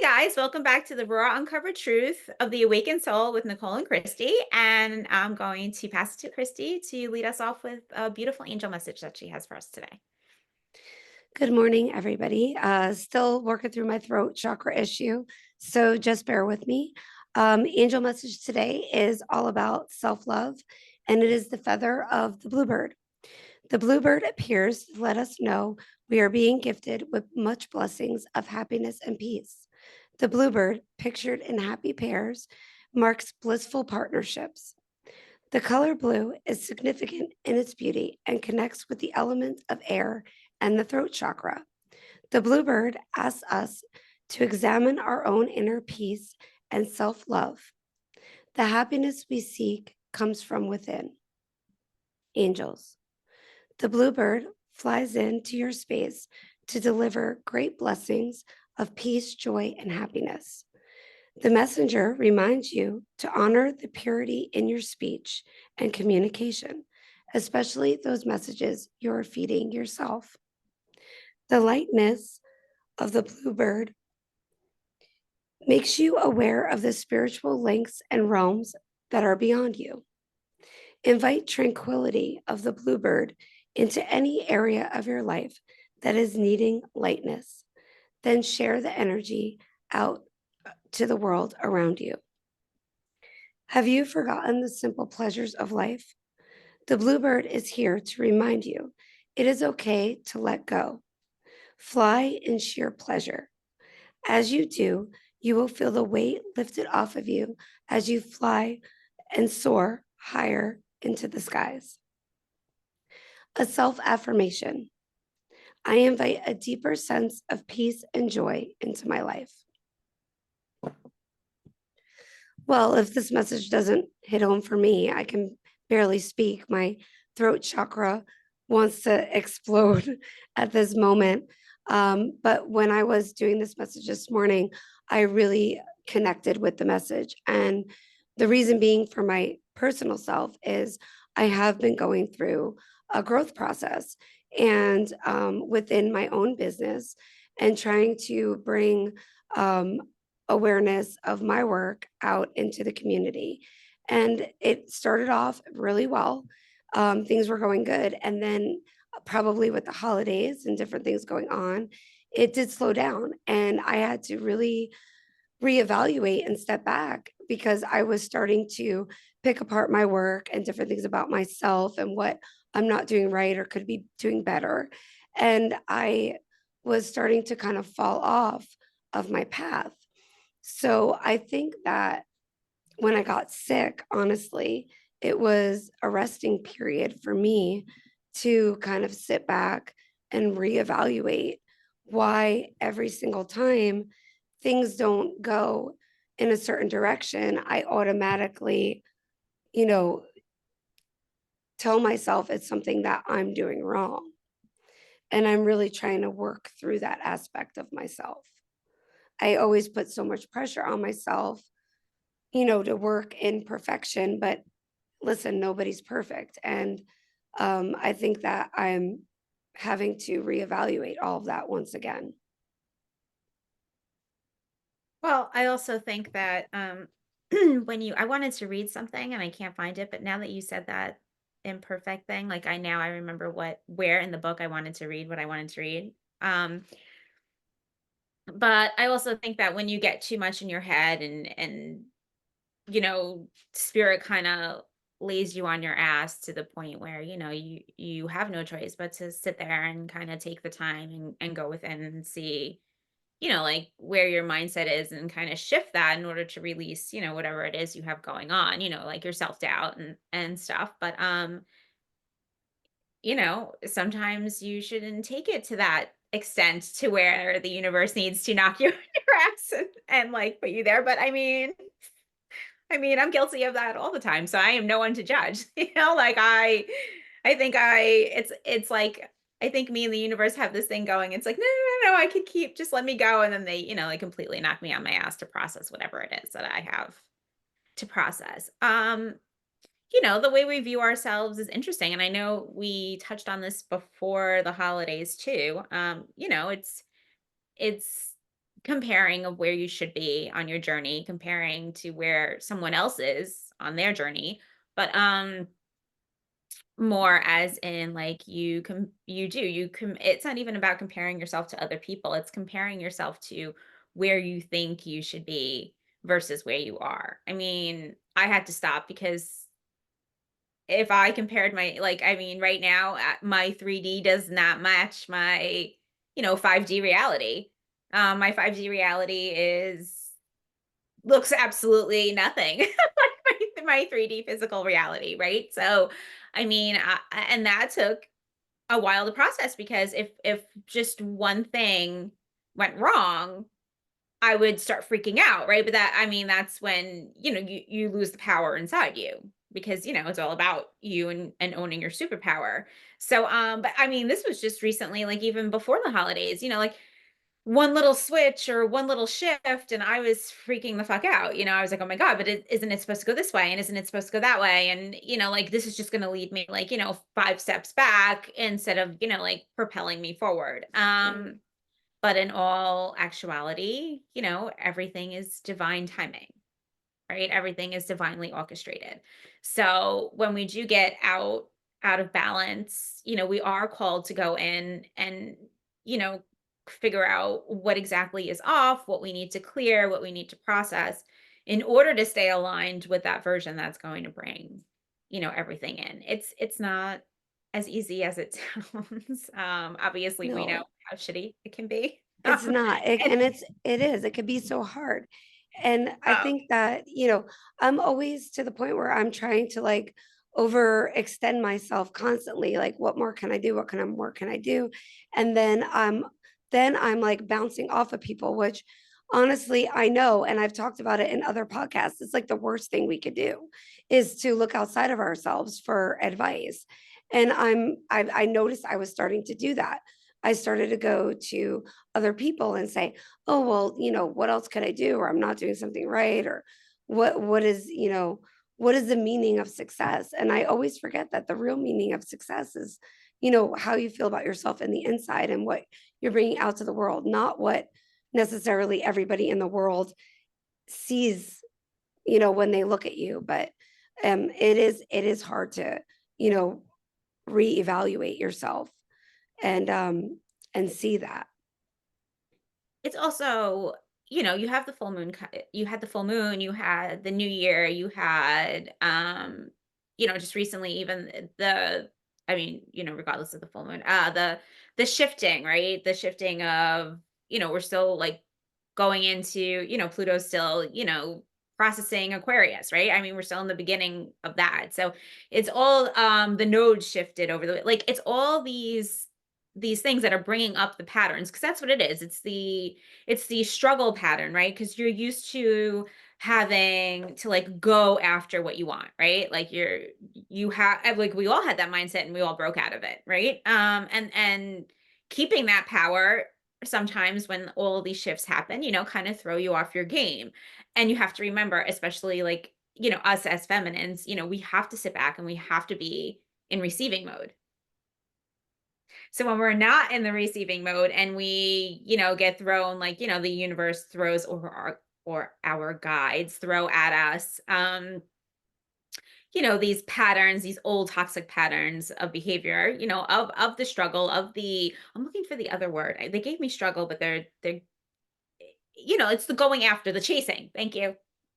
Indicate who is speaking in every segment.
Speaker 1: guys, welcome back to the Raw Uncovered Truth of the Awakened Soul with Nicole and Kristi. And I'm going to pass it to Kristi to lead us off with a beautiful angel message that she has for us today.
Speaker 2: Good morning, everybody. Still working through my throat chakra issue, so just bear with me. Angel message today is all about self-love, and it is the feather of the bluebird. The bluebird appears to let us know we are being gifted with much blessings of happiness and peace. The bluebird, pictured in happy pairs, marks blissful partnerships. The color blue is significant in its beauty and connects with the element of air and the throat chakra. The bluebird asks us to examine our own inner peace and self love. The happiness we seek comes from within. Angels. The bluebird flies into your space to deliver great blessings of peace, joy, and happiness. The messenger reminds you to honor the purity in your speech and communication, especially those messages you are feeding yourself. The lightness of the bluebird makes you aware of the spiritual lengths and realms that are beyond you. Invite tranquility of the bluebird into any area of your life that is needing lightness. Then share the energy out to the world around you. Have you forgotten the simple pleasures of life? The bluebird is here to remind you it is okay to let go. Fly in sheer pleasure. As you do, you will feel the weight lifted off of you as you fly and soar higher into the skies. A self-affirmation. I invite a deeper sense of peace and joy into my life. Well, if this message doesn't hit home for me, I can barely speak. My throat chakra wants to explode at this moment. But when I was doing this message this morning, I really connected with the message. And the reason being for my personal self is I have been going through a growth process and within my own business and trying to bring awareness of my work out into the community. And it started off really well. Things were going good. And then, probably with the holidays and different things going on, it did slow down. And I had to really reevaluate and step back because I was starting to pick apart my work and different things about myself and what I'm not doing right or could be doing better. And I was starting to kind of fall off of my path. So I think that when I got sick, honestly, it was a resting period for me to kind of sit back and reevaluate why every single time things don't go in a certain direction, I automatically, you know, tell myself it's something that I'm doing wrong. And I'm really trying to work through that aspect of myself. I always put so much pressure on myself, to work in perfection, but listen, nobody's perfect. And I think that I'm having to reevaluate all of that once again.
Speaker 1: Well, I also think that I wanted to read something and I can't find it, but now that you said that imperfect thing, like I remember where in the book I wanted to read what I wanted to read. Um, but I also think that when you get too much in your head and you know, spirit kind of lays you on your ass to the point where, you have no choice but to sit there and kind of take the time and go within and see, like where your mindset is and kind of shift that in order to release, whatever it is you have going on, like your self-doubt and stuff. But sometimes you shouldn't take it to that extent to where the universe needs to knock you on your ass and like put you there. But I mean, I'm guilty of that all the time, so I am no one to judge. Like I think it's like I think me and the universe have this thing going. It's like, no, no, no, no, I could keep just let me go. And then they, like completely knock me on my ass to process whatever it is that I have to process. The way we view ourselves is interesting. And I know we touched on this before the holidays too. It's comparing of where you should be on your journey, comparing to where someone else is on their journey, but more as in like it's not even about comparing yourself to other people. It's comparing yourself to where you think you should be versus where you are. I mean, I had to stop because if I compared I mean, right now, my 3D does not match my, 5D reality. My 5D reality looks absolutely nothing like my 3D physical reality, right? So, I mean, and that took a while to process because if just one thing went wrong, I would start freaking out, right? But I mean, that's when, you lose the power inside you because, it's all about you and owning your superpower. So, but I mean, this was just recently, like even before the holidays, like one little switch or one little shift and I was freaking the fuck out. I was like, "Oh my god, but isn't it supposed to go this way and isn't it supposed to go that way?" And like this is just going to lead me like, 5 steps back instead of, like propelling me forward.
Speaker 2: Right.
Speaker 1: But in all actuality, everything is divine timing, right? Everything is divinely orchestrated. So when we do get out of balance, we are called to go in and, you know, figure out what exactly is off, what we need to clear, what we need to process in order to stay aligned with that version that's going to bring, everything in. It's not as easy as it sounds. Obviously we know
Speaker 2: No,
Speaker 1: how shitty it can be.
Speaker 2: it's not.
Speaker 1: And
Speaker 2: And it is. It could be so hard. And I
Speaker 1: um,
Speaker 2: think that, I'm always to the point where I'm trying to like overextend myself constantly. Like, what more can I do? What more can I do? And then I'm like bouncing off of people, which honestly I know, and I've talked about it in other podcasts. It's like the worst thing we could do is to look outside of ourselves for advice. And I noticed I was starting to do that. I started to go to other people and say, oh, well, what else could I do? Or I'm not doing something right. Or what is the meaning of success? And I always forget that the real meaning of success is, how you feel about yourself in the inside and what you're bringing out to the world, not what necessarily everybody in the world sees, when they look at you. But it is hard to, you know, reevaluate yourself and and see that.
Speaker 1: it's also, you have the full moon, you had the full moon, you had the new year, you had, just recently, even I mean, regardless of the full moon, the shifting, right? The shifting of, we're still like going into, Pluto's still, processing Aquarius, right? I mean, we're still in the beginning of that. So it's all the nodes shifted over like it's all these things that are bringing up the patterns because that's what it is. It's the struggle pattern, right? Because you're used to having to like go after what you want, right? Like you have like we all had that mindset and we all broke out of it, right? And keeping that power sometimes when all of these shifts happen, kind of throw you off your game. And you have to remember, especially like, us as feminines, we have to sit back and we have to be in receiving mode. So when we're not in the receiving mode and we, get thrown like, the universe throws or our guides throw at us these patterns, these old toxic patterns of behavior, of the struggle, of the I'm looking for the other word. They gave me struggle, but they're it's the going after, the chasing. Thank you.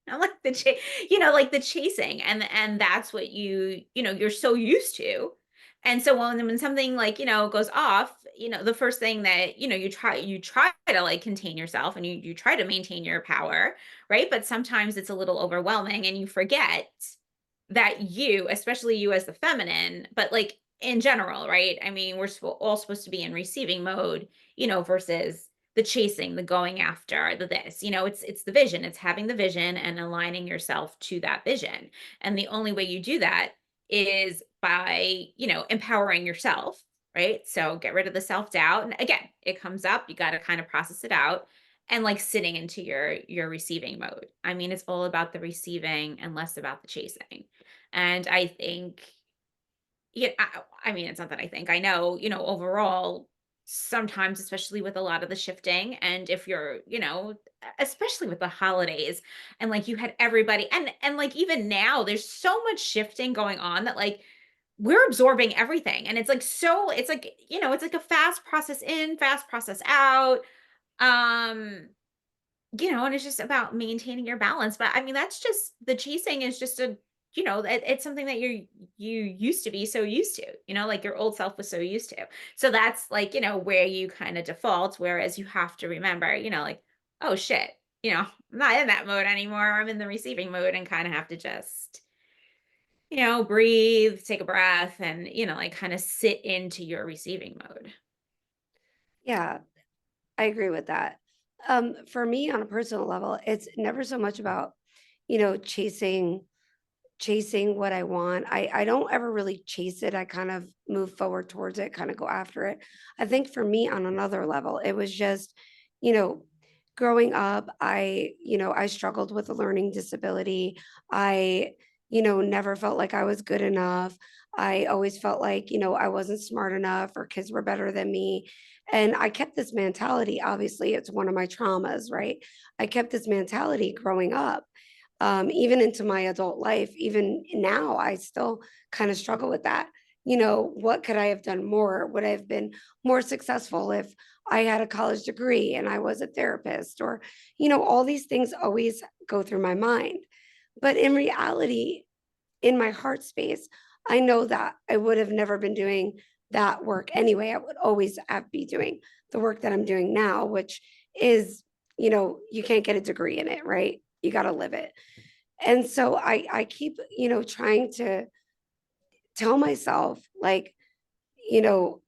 Speaker 1: I like like the chasing, and that's what you're so used to. And so when something like, goes off, the first thing that, you try to like contain yourself and you try to maintain your power, right? But sometimes it's a little overwhelming and you forget that especially you as the feminine, but like in general, right? I mean, we're all supposed to be in receiving mode, versus the chasing, the going after, the this. It's the vision. It's having the vision and aligning yourself to that vision. And the only way you do that is by, empowering yourself, right? So get rid of the self-doubt. And again, it comes up, you got to kind of process it out and like sitting into your receiving mode. I mean, it's all about the receiving and less about the chasing. And I think, yeah, I mean, it's not that I think, I know, overall, sometimes, especially with a lot of the shifting, and if you're, especially with the holidays, and like you had everybody, and like even now there's so much shifting going on that like we're absorbing everything, and it's like, so it's like, it's like a fast process in, fast process out. um and it's just about maintaining your balance. But I mean, that's just the chasing is just it's something that you used to be so used to, like your old self was so used to. So that's like, where you kind of default. Whereas you have to remember, like, oh shit, I'm not in that mode anymore. I'm in the receiving mode, and kind of have to just, breathe, take a breath, and, like kind of sit into your receiving mode.
Speaker 2: Yeah, I agree with that. For me, on a personal level, it's never so much about, chasing what I want. I don't ever really chase it. I kind of move forward towards it, kind of go after it. I think for me on another level, it was just, you know, growing up, I struggled with a learning disability. I, never felt like I was good enough. I always felt like, I wasn't smart enough or kids were better than me. And I kept this mentality. Obviously, it's one of my traumas, right? I kept this mentality growing up, even into my adult life. Even now, I still kind of struggle with that. What could I have done more? Would I have been more successful if I had a college degree and I was a therapist? Or, all these things always go through my mind. But in reality, in my heart space, I know that I would have never been doing that work anyway. I would always have be doing the work that I'm doing now, which is, you can't get a degree in it, right? You got to live it. And so I keep, trying to tell myself, like, you know,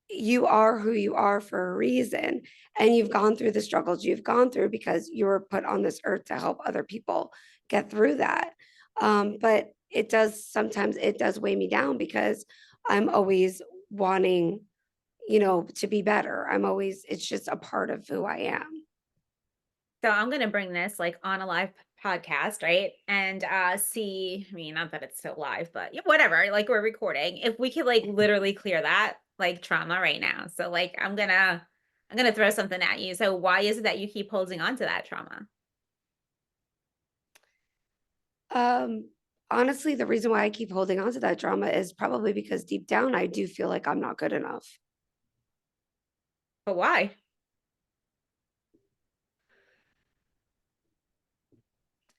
Speaker 2: you are who you are for a reason, and you've gone through the struggles you've gone through because you were put on this earth to help other people get through that. But it does weigh me down because I'm always wanting, to be better. It's just a part of who I am.
Speaker 1: So I'm gonna bring this like on a live podcast, right? And see, I mean, not that it's still live, but yeah, whatever, like we're recording. If we could like literally clear that like trauma right now. So like I'm gonna throw something at you. So why is it that you keep holding on to that trauma?
Speaker 2: Um, Honestly, the reason why I keep holding on to that drama is probably because deep down I do feel like I'm not good enough.
Speaker 1: But why?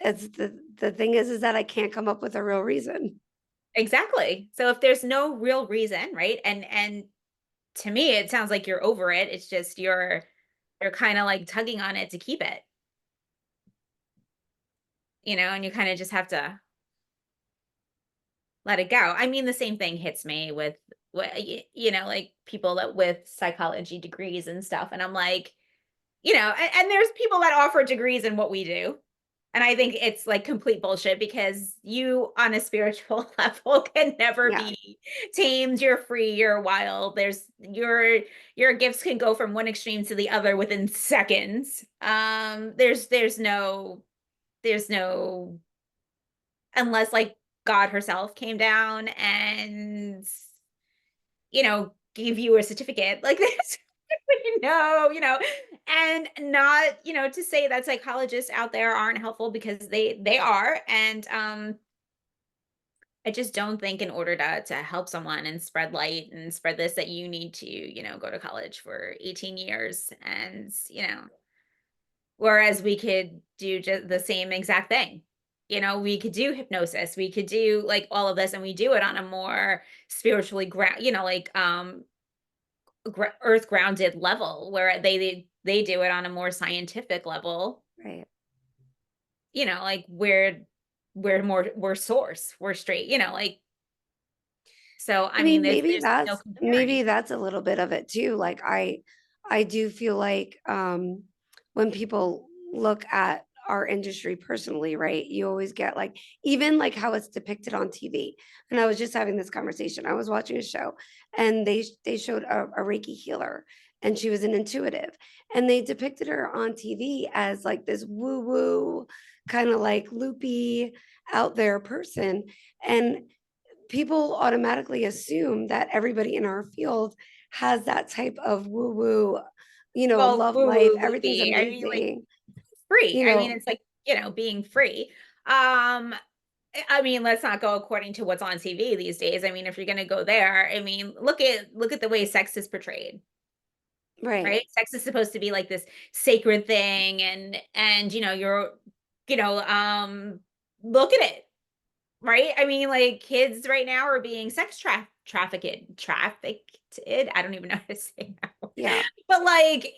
Speaker 2: It's the thing is that I can't come up with a real reason.
Speaker 1: Exactly. So if there's no real reason, right? And to me, it sounds like you're over it. It's just you're kind of like tugging on it to keep it, and you kind of just have to let it go. I mean, the same thing hits me with like people that with psychology degrees and stuff. And I'm like, and there's people that offer degrees in what we do. And I think it's like complete bullshit because you on a spiritual level can never
Speaker 2: Yeah.
Speaker 1: be tamed. You're free, you're wild. Your gifts can go from one extreme to the other within seconds. There's no unless like God herself came down and gave you a certificate like this. No, and not, to say that psychologists out there aren't helpful because they are. And I just don't think in order to help someone and spread light and spread this that you need to, go to college for 18 years. And, whereas we could do just the same exact thing. We could do hypnosis, we could do like all of this, and we do it on a more spiritually ground, like earth grounded level, where they do it on a more scientific level.
Speaker 2: Right.
Speaker 1: Like we're source, we're straight, like, so
Speaker 2: I
Speaker 1: I mean
Speaker 2: mean,
Speaker 1: there's no comparing.
Speaker 2: maybe that's a little bit of it too. Like I do feel like when people look at our industry personally, right? You always get like even like how it's depicted on TV. And I was just having this conversation. I was watching a show and they showed a Reiki healer and she was an intuitive and they depicted her on TV as like this woo woo kind of like loopy out there person. And people automatically assume that everybody in our field has that type of woo woo,
Speaker 1: Well,
Speaker 2: love
Speaker 1: woo
Speaker 2: life,
Speaker 1: woo would
Speaker 2: everything's
Speaker 1: be, I mean, like,
Speaker 2: amazing,
Speaker 1: free.
Speaker 2: you
Speaker 1: I mean,
Speaker 2: know,
Speaker 1: it's like, being free. Um, I mean, let's not go according to what's on TV these days. I mean, if you're going to go there, I mean, look at the way sex is portrayed,
Speaker 2: right.
Speaker 1: right? Sex is supposed to be like this sacred thing, and you're, you know, look at it, right? I mean, like, kids right now are being trafficked. I don't even know how to say that.
Speaker 2: Yeah.
Speaker 1: But like,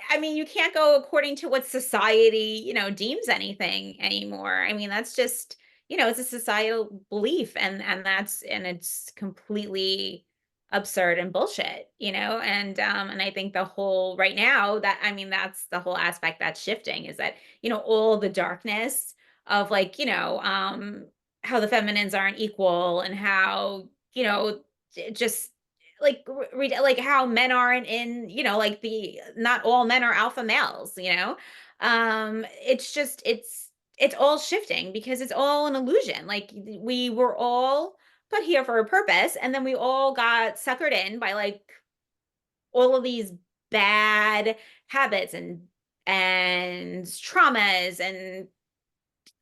Speaker 1: I mean, you can't go according to what society, deems anything anymore. I mean, that's just, it's a societal belief, and it's completely absurd and bullshit, and I think the whole right now that I mean, that's the whole aspect that's shifting is that, all the darkness of like, how the feminines aren't equal and how, just like like how men aren't in, like the not all men are alpha males, it's all shifting because it's all an illusion. Like we were all put here for a purpose, and then we all got suckered in by like all of these bad habits and traumas and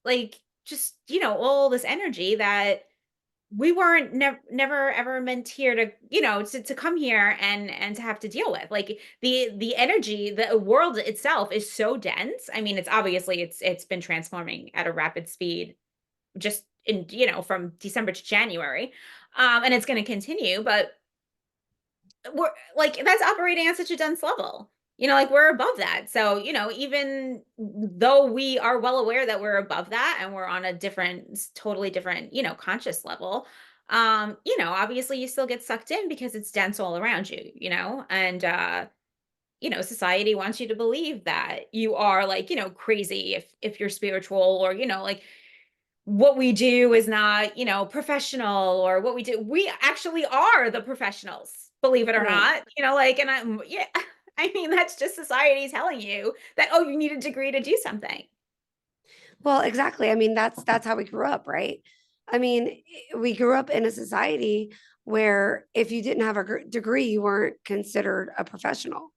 Speaker 1: like just, all this energy that we weren't never ever meant here to, to come here and to have to deal with. Like the energy, the world itself is so dense. I mean, it's obviously it's been transforming at a rapid speed just in, from December to January. And it's going to continue, but we're like that's operating at such a dense level. Like we're above that. So, even though we are well aware that we're above that and we're on a totally different, conscious level, obviously you still get sucked in because it's dense all around you, and society wants you to believe that you are like, crazy if you're spiritual or, like what we do is not, professional or what we do. We actually are the professionals, believe it or
Speaker 2: Right.
Speaker 1: not, like, and I'm, yeah, I mean, that's just society telling you that, oh, you need a degree to do something.
Speaker 2: Well, exactly. I mean, that's how we grew up, right? I mean, we grew up in a society where if you didn't have a degree, you weren't considered a professional.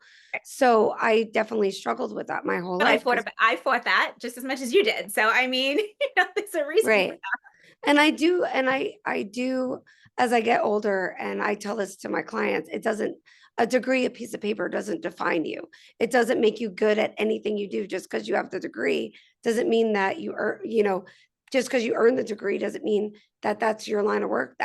Speaker 2: So I definitely struggled with that my whole
Speaker 1: But
Speaker 2: life because,
Speaker 1: I fought that just as much as you did. So, I mean, there's a reason for
Speaker 2: right.
Speaker 1: that.
Speaker 2: And I do as I get older, and I tell this to my clients, it doesn't, a degree, a piece of paper doesn't define you. It doesn't make you good at anything you do. Just because you have the degree doesn't mean that you are, just because you earn the degree doesn't mean that that's your line of work,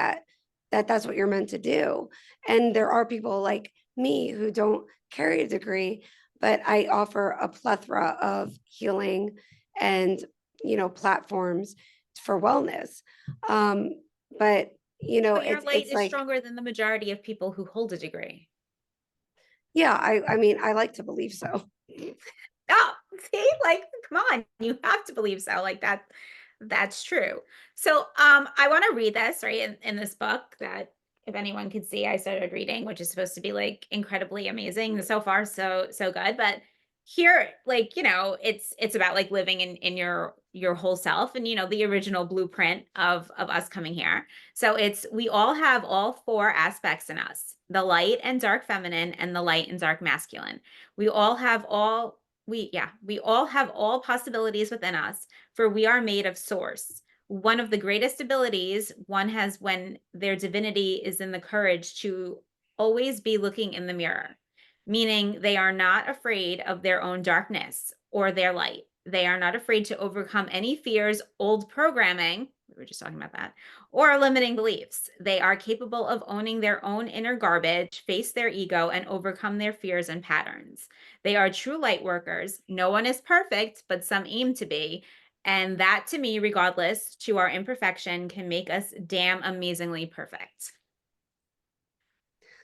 Speaker 2: that's what you're meant to do. And there are people like me who don't carry a degree, but I offer a plethora of healing and, platforms for wellness. Um, but
Speaker 1: But your
Speaker 2: it's
Speaker 1: light
Speaker 2: it's
Speaker 1: is
Speaker 2: like,
Speaker 1: stronger than the majority of people who hold a degree.
Speaker 2: yeah, I mean, I like to believe so.
Speaker 1: Oh, see, like, come on, you have to believe so. Like that's true. So, I want to read this right in this book that if anyone could see, I started reading, which is supposed to be like incredibly amazing. So far, so good. But here, like, it's about like living in your whole self and the original blueprint of us coming here. So it's we all have all four aspects in us: the light and dark feminine and the light and dark masculine. We all have all we all have all possibilities within us, for we are made of source. One of the greatest abilities one has when their divinity is in the courage to always be looking in the mirror, meaning they are not afraid of their own darkness or their light. They are not afraid to overcome any fears, old programming, we were just talking about that, or limiting beliefs. They are capable of owning their own inner garbage, face their ego, and overcome their fears and patterns. They are true light workers. No one is perfect, but some aim to be. And that to me, regardless to our imperfection, can make us damn amazingly perfect.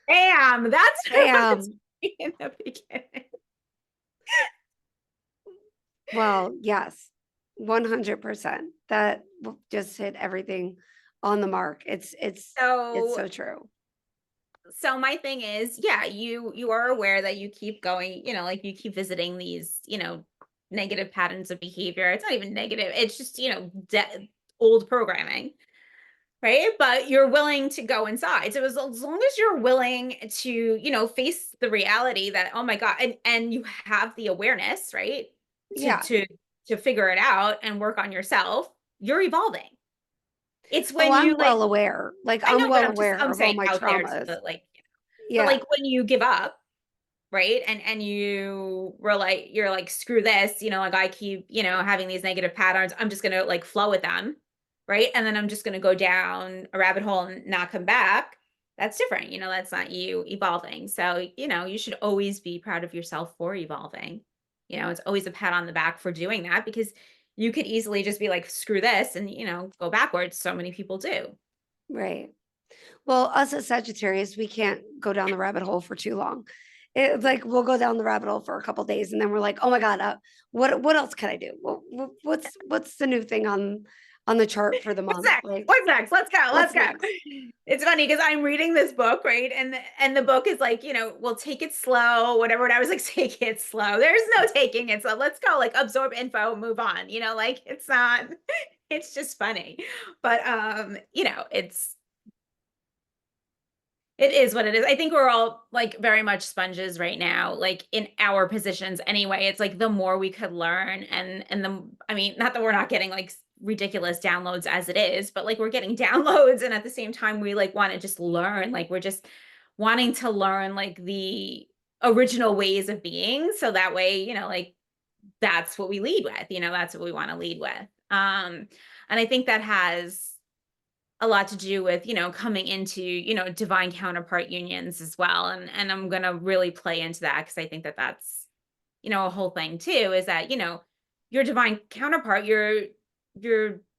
Speaker 1: Damn, that's what I wanted to
Speaker 2: Bam.
Speaker 1: be in the beginning.
Speaker 2: Well, yes, 100%. That just hit everything on the mark. It's
Speaker 1: So
Speaker 2: so true.
Speaker 1: so my thing is, yeah, you are aware that you keep going, like you keep visiting these, negative patterns of behavior. It's not even negative. It's just, old programming. right? But you're willing to go inside. So as long as you're willing to, face the reality that, oh my God, and you have the awareness, right? To
Speaker 2: Yeah.
Speaker 1: to to figure it out and work on yourself, you're evolving. It's
Speaker 2: Oh,
Speaker 1: when you
Speaker 2: I'm
Speaker 1: like,
Speaker 2: well aware. Like,
Speaker 1: I
Speaker 2: I'm
Speaker 1: know, but
Speaker 2: well
Speaker 1: I'm
Speaker 2: aware of all
Speaker 1: saying
Speaker 2: my
Speaker 1: out there to
Speaker 2: traumas.
Speaker 1: the like, but
Speaker 2: Yeah.
Speaker 1: like when you give up, right? And you were like, you're like, screw this, like I keep, having these negative patterns. I'm just gonna like flow with them, right? And then I'm just gonna go down a rabbit hole and not come back. That's different. That's not you evolving. So, you should always be proud of yourself for evolving. It's always a pat on the back for doing that because you could easily just be like, screw this and, go backwards. So many people do.
Speaker 2: Right. Well, us as Sagittarius, we can't go down the rabbit hole for too long. It's like we'll go down the rabbit hole for a couple days, and then we're like, "Oh my god, what else can I do? What's the new thing on the chart for the
Speaker 1: What's
Speaker 2: month?
Speaker 1: next?
Speaker 2: Like,
Speaker 1: What's next? Let's go. Let's
Speaker 2: what's
Speaker 1: go.
Speaker 2: next?"
Speaker 1: It's funny because I'm reading this book, right? And the book is like, well, take it slow, whatever. And I was like, take it slow. There's no taking it slow. Let's go, like absorb info, move on. Like it's not, it's just funny. But it is what it is. I think we're all like very much sponges right now, like in our positions anyway. It's like the more we could learn and I mean, not that we're not getting like ridiculous downloads as it is, but like we're getting downloads and at the same time we like want to just learn, like we're just wanting to learn like the original ways of being so that way, like that's what we lead with, that's what we want to lead with. And I think that has a lot to do with, coming into, divine counterpart unions as well. And I'm going to really play into that because I think that that's, a whole thing too is that, your divine counterpart, you're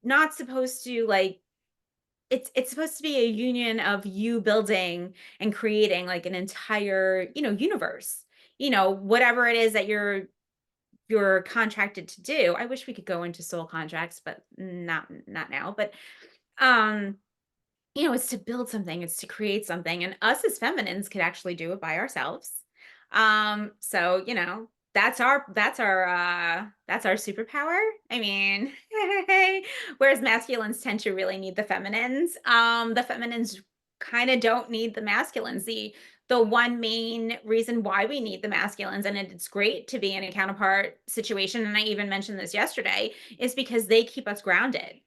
Speaker 1: not supposed to like it's supposed to be a union of you building and creating like an entire, universe. Whatever it is that you're contracted to do. I wish we could go into soul contracts, but not now. But um it's to build something, it's to create something, and us as feminines could actually do it by ourselves. So, that's our superpower. I mean, whereas masculines tend to really need the feminines kind of don't need the masculines. The one main reason why we need the masculines, and it's great to be in a counterpart situation, and I even mentioned this yesterday, is because they keep us grounded.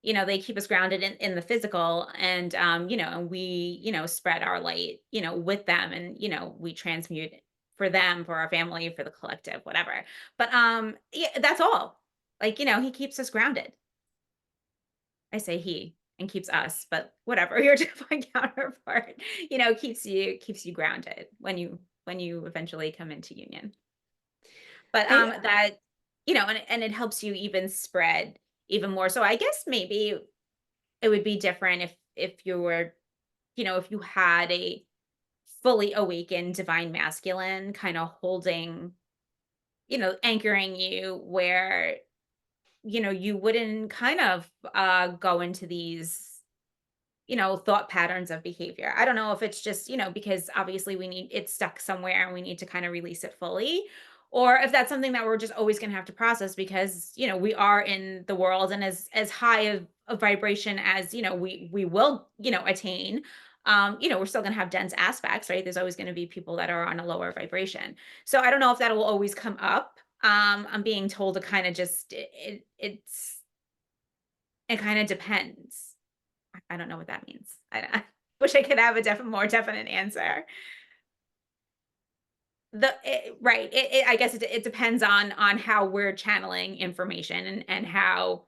Speaker 1: They keep us grounded in the physical and and we, spread our light, with them and we transmute for them, for our family, for the collective, whatever. But yeah, that's all. Like, he keeps us grounded. I say he and keeps us, but whatever, your divine counterpart, keeps you grounded when you eventually come into union. But
Speaker 2: I
Speaker 1: that, and it helps you even spread even more. So I guess maybe it would be different if you were, if you had a fully awakened divine masculine kind of holding, anchoring you where, you wouldn't kind of go into these, thought patterns of behavior. I don't know if it's just, because obviously we need it stuck somewhere and we need to kind of release it fully. Or if that's something that we're just always going to have to process because, we are in the world and as high of a vibration as, we will, attain, we're still going to have dense aspects, right? There's always going to be people that are on a lower vibration. So I don't know if that will always come up. I'm being told to kind of just, it kind of depends. I don't know what that means. I wish I could have a more definite answer. Right. I guess it depends on how we're channeling information and how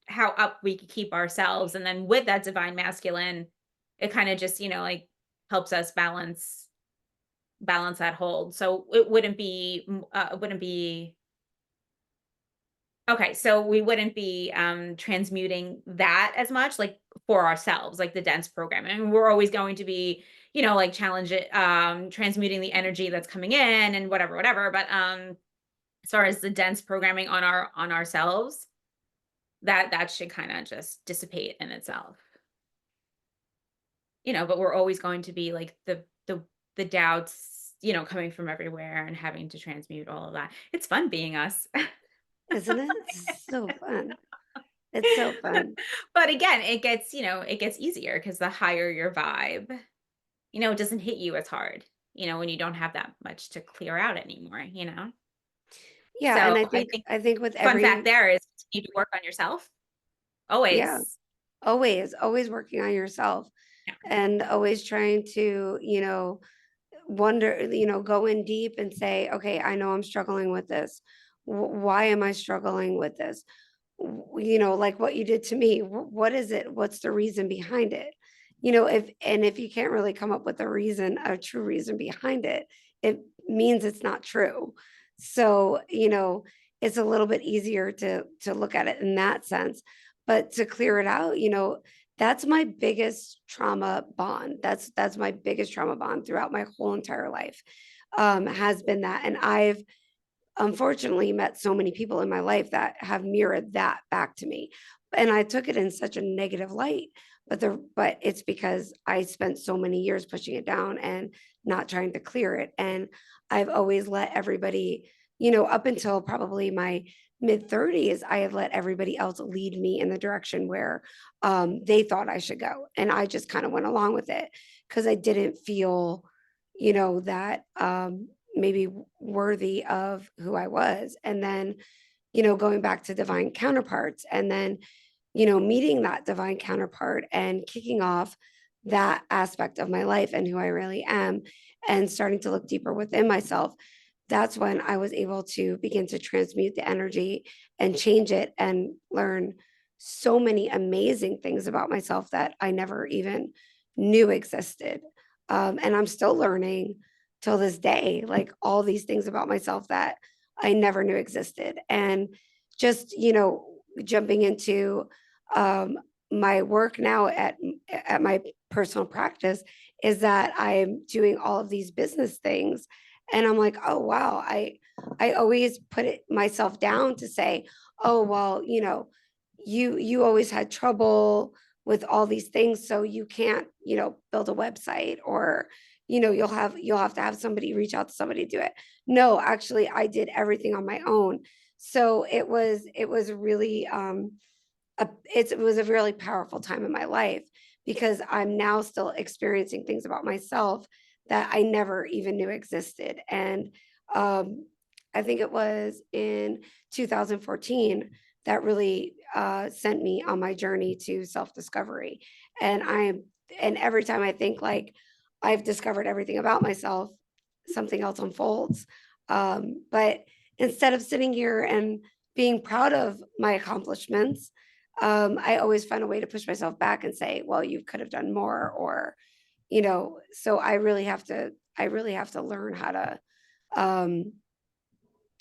Speaker 1: how up we could keep ourselves, and then with that divine masculine, it kind of just like helps us balance that hold. So it wouldn't be okay, so we wouldn't be, transmuting that as much, like, for ourselves, like the dense programming. I mean, we're always going to be, like, challenge it, transmuting the energy that's coming in and whatever, whatever, but, as far as the dense programming on ourselves, that should kinda just dissipate in itself, but we're always going to be, like, the doubts, coming from everywhere and having to transmute all of that. It's fun being us.
Speaker 2: Isn't it? So fun. It's so fun.
Speaker 1: But again, it gets easier because the higher your vibe, it doesn't hit you as hard, when you don't have that much to clear out anymore.
Speaker 2: Yeah,
Speaker 1: So
Speaker 2: and
Speaker 1: I think
Speaker 2: I think with
Speaker 1: fun fact
Speaker 2: every
Speaker 1: there is continue to work on yourself.
Speaker 2: yeah,
Speaker 1: Always.
Speaker 2: always working on yourself
Speaker 1: Yeah.
Speaker 2: and always trying to, wonder, go in deep and say, okay, I know I'm struggling with this. Why am I struggling with this? Like what you did to me. What is it? What's the reason behind it? If you can't really come up with a true reason behind it, it means it's not true. So, it's a little bit easier to look at it in that sense. But to clear it out, that's my biggest trauma bond. That's my biggest trauma bond throughout my whole entire life. Has been that. And I've unfortunately met so many people in my life that have mirrored that back to me. And I took it in such a negative light, but it's because I spent so many years pushing it down and not trying to clear it. And I've always let everybody, up until probably my mid 30s, I have let everybody else lead me in the direction where they thought I should go. And I just kind of went along with it because I didn't feel, that maybe worthy of who I was. And then, going back to divine counterparts and then, meeting that divine counterpart and kicking off that aspect of my life and who I really am and starting to look deeper within myself. That's when I was able to begin to transmute the energy and change it and learn so many amazing things about myself that I never even knew existed. And I'm still learning till this day, like all these things about myself that I never knew existed. And just, jumping into um, my work now at my personal practice is that I'm doing all of these business things. And I'm like, oh wow, I always put it myself down to say, oh well, you always had trouble with all these things, so you can't, build a website or you'll have to have somebody reach out to somebody to do it. No, actually I did everything on my own. So it was really it was a really powerful time in my life because I'm now still experiencing things about myself that I never even knew existed. And I think it was in 2014 that really sent me on my journey to self discovery. And and every time I think like I've discovered everything about myself, something else unfolds. But instead of sitting here and being proud of my accomplishments, I always find a way to push myself back and say, well, you could have done more, or, so I really have to learn how to um,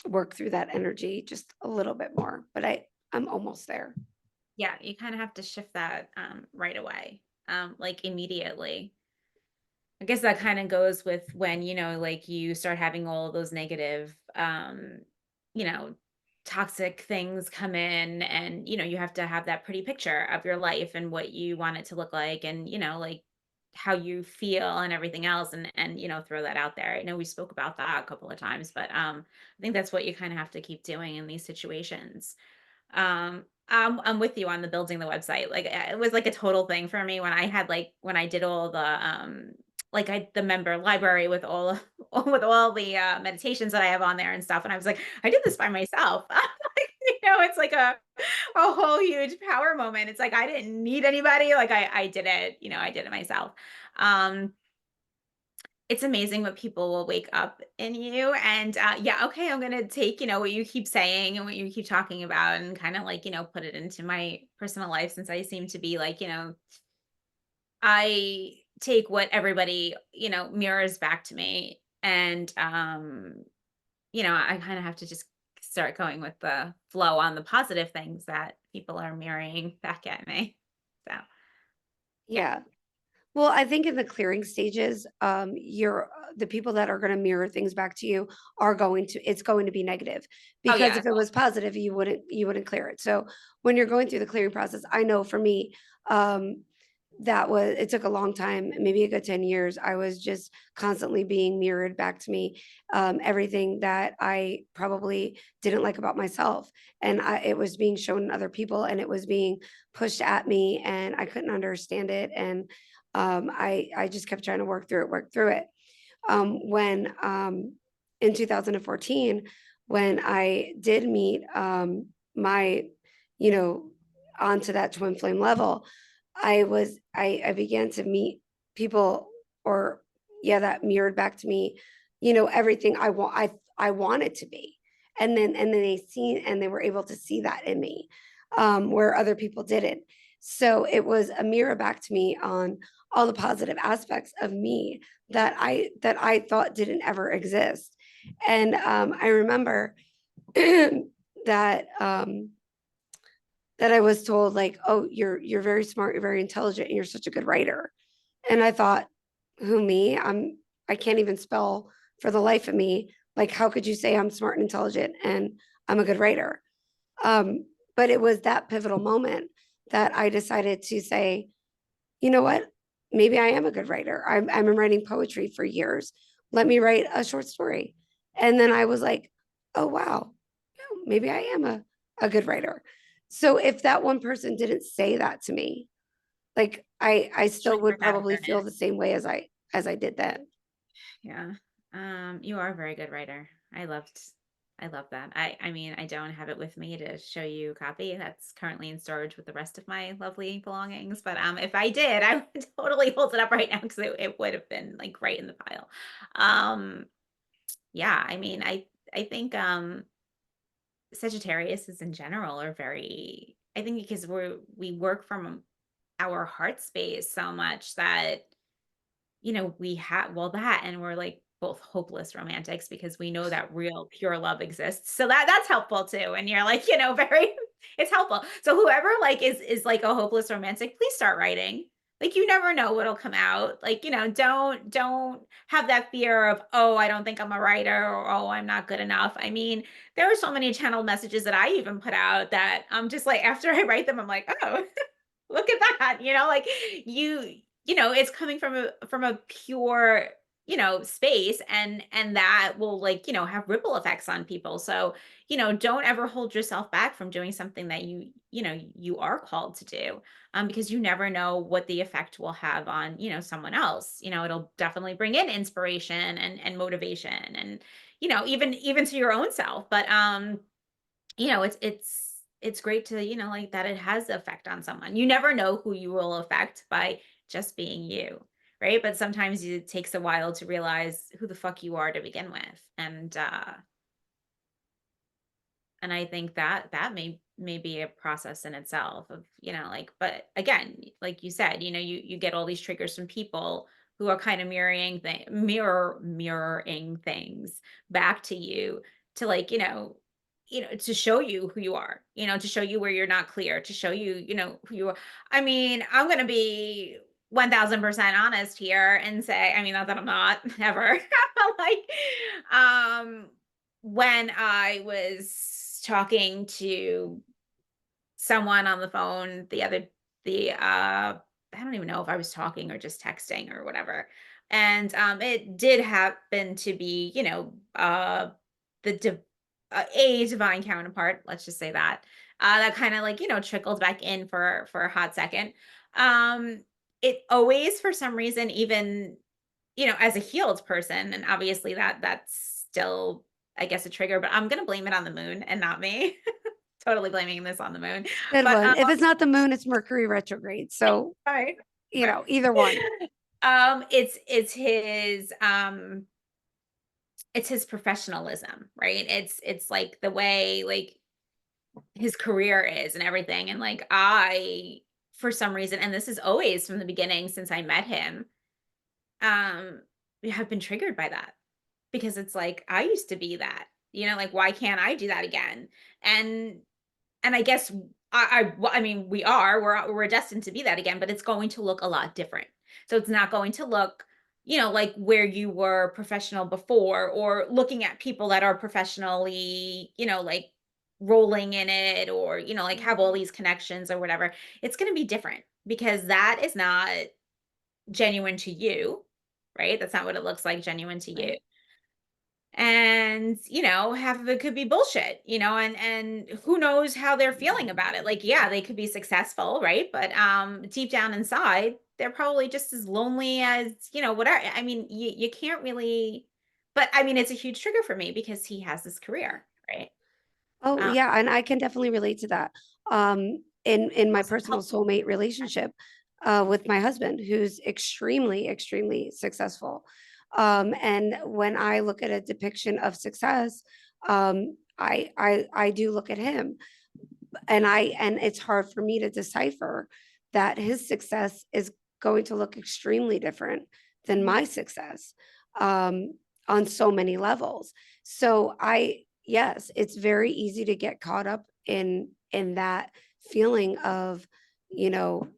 Speaker 2: work through that energy just a little bit more, but I'm almost there.
Speaker 1: Yeah, you kind of have to shift that right away. Like immediately. I guess that kind of goes with when, like you start having all of those negative, you know, toxic things come in and, you have to have that pretty picture of your life and what you want it to look like and, like how you feel and everything else and, throw that out there. I know we spoke about that a couple of times, but I think that's what you kind of have to keep doing in these situations. I'm with you on the building the website. Like it was like a total thing for me when I had like when I did all the member library with all with all the meditations that I have on there and stuff. And I was like, I did this by myself. Like, it's like a whole huge power moment. It's like I didn't need anybody. Like I did it, I did it myself. Um it's amazing what people will wake up in you and, yeah, okay, I'm gonna take, what you keep saying and what you keep talking about and kinda, like, put it into my personal life since I seem to be, like, I take what everybody, mirrors back to me, and, I kinda have to just start going with the flow on the positive things that people are mirroring back at me. So, yeah.
Speaker 2: Yeah. Well, I think in the clearing stages, the people that are going to mirror things back to you it's going to be negative
Speaker 1: Oh,
Speaker 2: because
Speaker 1: yeah.
Speaker 2: if it was positive, you wouldn't clear it. So when you're going through the clearing process, I know for me, um, it took a long time, maybe a good 10 years. I was just constantly being mirrored back to me, everything that I probably didn't like about myself. And it was being shown in other people, and it was being pushed at me, and I couldn't understand it. And I just kept trying to work through it. When In 2014, when I did meet my, you know, onto that twin flame level, I began to meet people, or yeah, that mirrored back to me, everything I wanted to be. And then they were able to see that in me, where other people didn't. So it was a mirror back to me on all the positive aspects of me that I thought didn't ever exist. And I remember that that I was told, like, "Oh, you're very smart, you're very intelligent, and you're such a good writer." And I thought, "Who, me? I can't even spell for the life of me. Like, how could you say I'm smart and intelligent and I'm a good writer?" Um, but it was that pivotal moment that I decided to say, "You know what? Maybe I am a good writer. I've been writing poetry for years. Let me write a short story." And then I was like, "Oh, wow. Yeah, maybe I am a good writer." So if that one person didn't say that to me, like, I still would
Speaker 1: Triggered that
Speaker 2: probably feel
Speaker 1: awareness.
Speaker 2: the same way as I did then.
Speaker 1: Yeah. You are a very good writer. I love that. I mean, I don't have it with me to show you a copy. That's currently in storage with the rest of my lovely belongings. But if I did, I would totally hold it up right now because it would have been like right in the pile. Um, yeah, I mean, I think Sagittarius is in general are very, I think because we work from our heart space so much that we have, well, that, and we're like both hopeless romantics because we know that real pure love exists. So that's helpful too. And you're like, very it's helpful. So whoever like is like a hopeless romantic, please start writing. Like you never know what'll come out. Like, don't have that fear of, oh, I don't think I'm a writer, or oh, I'm not good enough. I mean, there are so many channeled messages that I even put out that I'm just like after I write them, I'm like, oh, look at that, like it's coming from a pure, space, and that will like, have ripple effects on people. So, don't ever hold yourself back from doing something that you are called to do. Because you never know what the effect will have on, someone else. It'll definitely bring in inspiration and motivation and, even to your own self. But it's great to, like that it has effect on someone. You never know who you will affect by just being you, right? But sometimes it takes a while to realize who the fuck you are to begin with. And I think that that may be a process in itself of, like, but again, like you said, you get all these triggers from people who are kind of mirroring things back to you to like, to show you who you are, to show you where you're not clear, to show you, who you are. I mean, I'm gonna be 1000% honest here and say, I mean, not that I'm not ever, but like, when I was talking to someone on the phone I don't even know if I was talking or just texting or whatever. And it did happen to be, the a divine counterpart, let's just say that. That kind of like, trickled back in for a hot second. Um it always for some reason, even as a healed person, and obviously that's still, I guess, a trigger, but I'm gonna blame it on the moon and not me. Totally blaming this on the moon.
Speaker 2: Good
Speaker 1: But
Speaker 2: one. If it's not the moon, it's Mercury retrograde. So,
Speaker 1: right, right.
Speaker 2: either one.
Speaker 1: It's his professionalism, right? It's like the way like his career is and everything. And like I, for some reason, and this is always from the beginning since I met him, um, have been triggered by that. Because it's like, I used to be that, like, why can't I do that again? And I guess I mean, we're destined to be that again, but it's going to look a lot different. So it's not going to look, like where you were professional before, or looking at people that are professionally, like rolling in it, or, like have all these connections or whatever, it's going to be different because that is not genuine to you, right? That's not what it looks like genuine to you.
Speaker 2: Right.
Speaker 1: And half of it could be bullshit, and who knows how they're feeling about it. Like, yeah, they could be successful, right? But deep down inside, they're probably just as lonely as, whatever. I mean, you can't really, but I mean, it's a huge trigger for me because he has this career, right?
Speaker 2: Oh,
Speaker 1: um
Speaker 2: yeah, and I can definitely relate to that. In my
Speaker 1: also
Speaker 2: personal
Speaker 1: help.
Speaker 2: soulmate relationship, with my husband, who's extremely, extremely successful. And when I look at a depiction of success, I do look at him, and it's hard for me to decipher that his success is going to look extremely different than
Speaker 1: Mhm.
Speaker 2: my success, um, on so many levels. So I yes, it's very easy to get caught up in that feeling of, you know,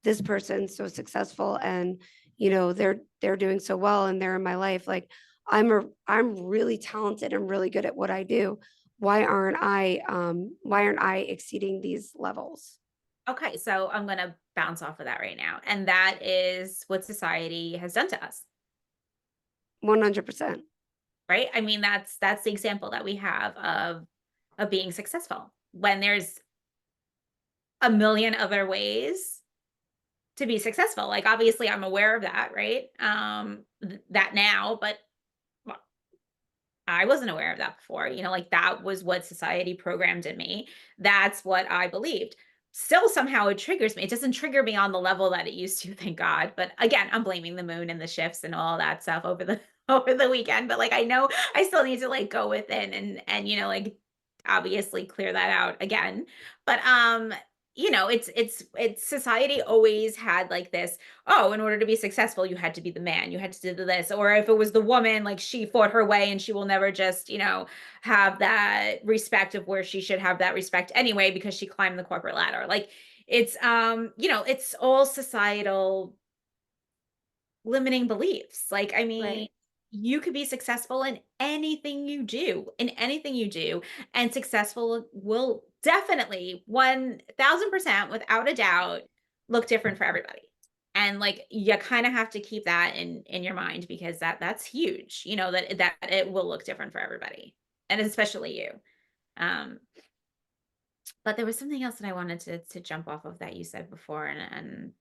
Speaker 2: this person's so successful, and they're doing so well and they're in my life. Like, I'm really talented and really good at what I do. Why aren't I exceeding these levels?
Speaker 1: Okay, so I'm going to bounce off of that right now, and that is what society has done to us.
Speaker 2: 100%.
Speaker 1: Right? I mean, that's the example that we have of being successful, when there's a million other ways to be successful. Like, obviously, I'm aware of that, right? That now, but well, I wasn't aware of that before. Like, that was what society programmed in me. That's what I believed. Still, somehow it triggers me. It doesn't trigger me on the level that it used to, thank God. But again, I'm blaming the moon and the shifts and all that stuff over the over the weekend. But like, I know I still need to like go within and like obviously clear that out again. But it's society always had like this, oh, in order to be successful, you had to be the man, you had to do this. Or if it was the woman, like she fought her way and she will never just, have that respect of where she should have that respect anyway, because she climbed the corporate ladder. Like, it's all societal limiting beliefs. Like, I mean,
Speaker 2: Right.
Speaker 1: you could be successful in anything you do, and successful will definitely 1000% without a doubt look different for everybody. And like, you kind of have to keep that in your mind, because that's huge, that it will look different for everybody, and especially you. Um, but there was something else that I wanted to jump off of that you said before, and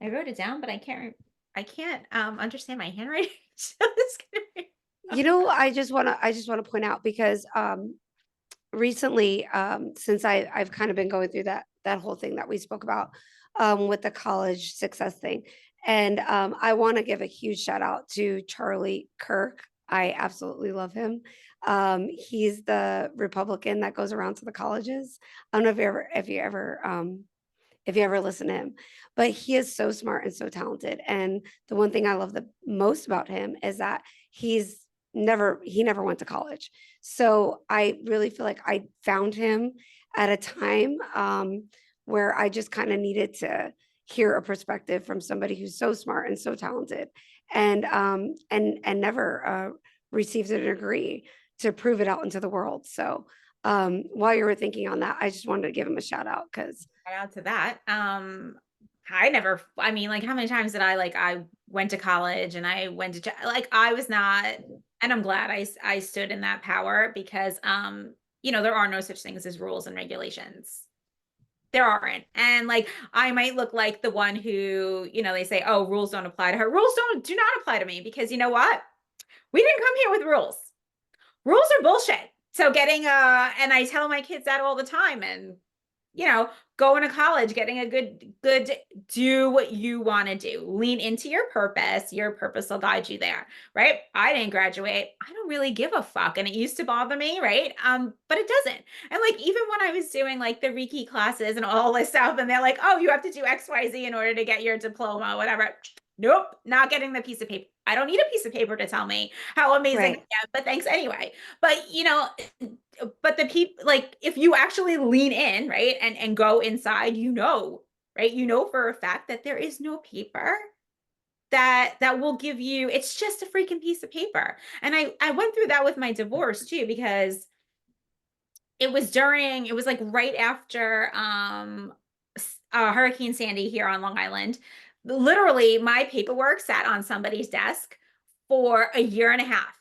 Speaker 1: I wrote it down, but I can't understand my handwriting. So it's gonna be
Speaker 2: I just want to point out, because recently, since I've kind of been going through that whole thing that we spoke about, with the college success thing, and I want to give a huge shout out to Charlie Kirk. I absolutely love him. He's the Republican that goes around to the colleges. I don't know if you ever listen to him, but he is so smart and so talented. And the one thing I love the most about him is that he never went to college. So I really feel like I found him at a time, where I just kind of needed to hear a perspective from somebody who's so smart and so talented, and never received a degree to prove it out into the world. So while you were thinking on that, I just wanted to give him a shout out, because
Speaker 1: shout out to that. I mean, like, how many times did I went to college and I went to like, I was not, and I'm glad I stood in that power, because there are no such things as rules and regulations. There aren't. And like, I might look like the one who, they say, oh, rules don't apply to her. Rules do not apply to me, because you know what? We didn't come here with rules. Rules are bullshit. So and I tell my kids that all the time, and you know, going to college, getting a good, do what you want to do. Lean into your purpose. Your purpose will guide you there, right? I didn't graduate. I don't really give a fuck. And it used to bother me, right? But it doesn't. And like, even when I was doing like the Reiki classes and all this stuff, and they're like, oh, you have to do XYZ in order to get your diploma, whatever. Nope, not getting the piece of paper. I don't need a piece of paper to tell me how amazing I
Speaker 2: right.
Speaker 1: am, but thanks anyway. But but the people, like, if you actually lean in, right, and go inside, right, for a fact that there is no paper that will give you, it's just a freaking piece of paper. And I went through that with my divorce too, because it was like right after Hurricane Sandy here on Long Island. Literally, my paperwork sat on somebody's desk for a year and a half.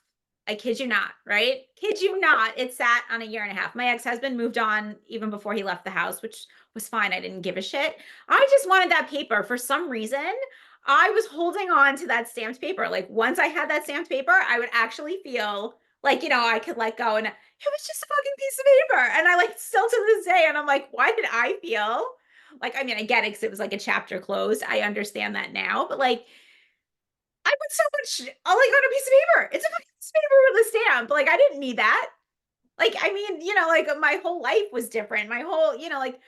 Speaker 1: I kid you not, right? Kid you not. It sat on a year and a half. My ex-husband moved on even before he left the house, which was fine. I didn't give a shit. I just wanted that paper for some reason. I was holding on to that stamped paper. Like once I had that stamped paper, I would actually feel like, I could let go. And it was just a fucking piece of paper. And I like still to this day, and I'm like, why did I feel like, I mean, I get it because it was like a chapter closed. I understand that now, but like, I put so much like on a piece of paper. It's a fucking piece of paper with a stamp. Like, I didn't need that. Like, I mean, like my whole life was different. My whole, like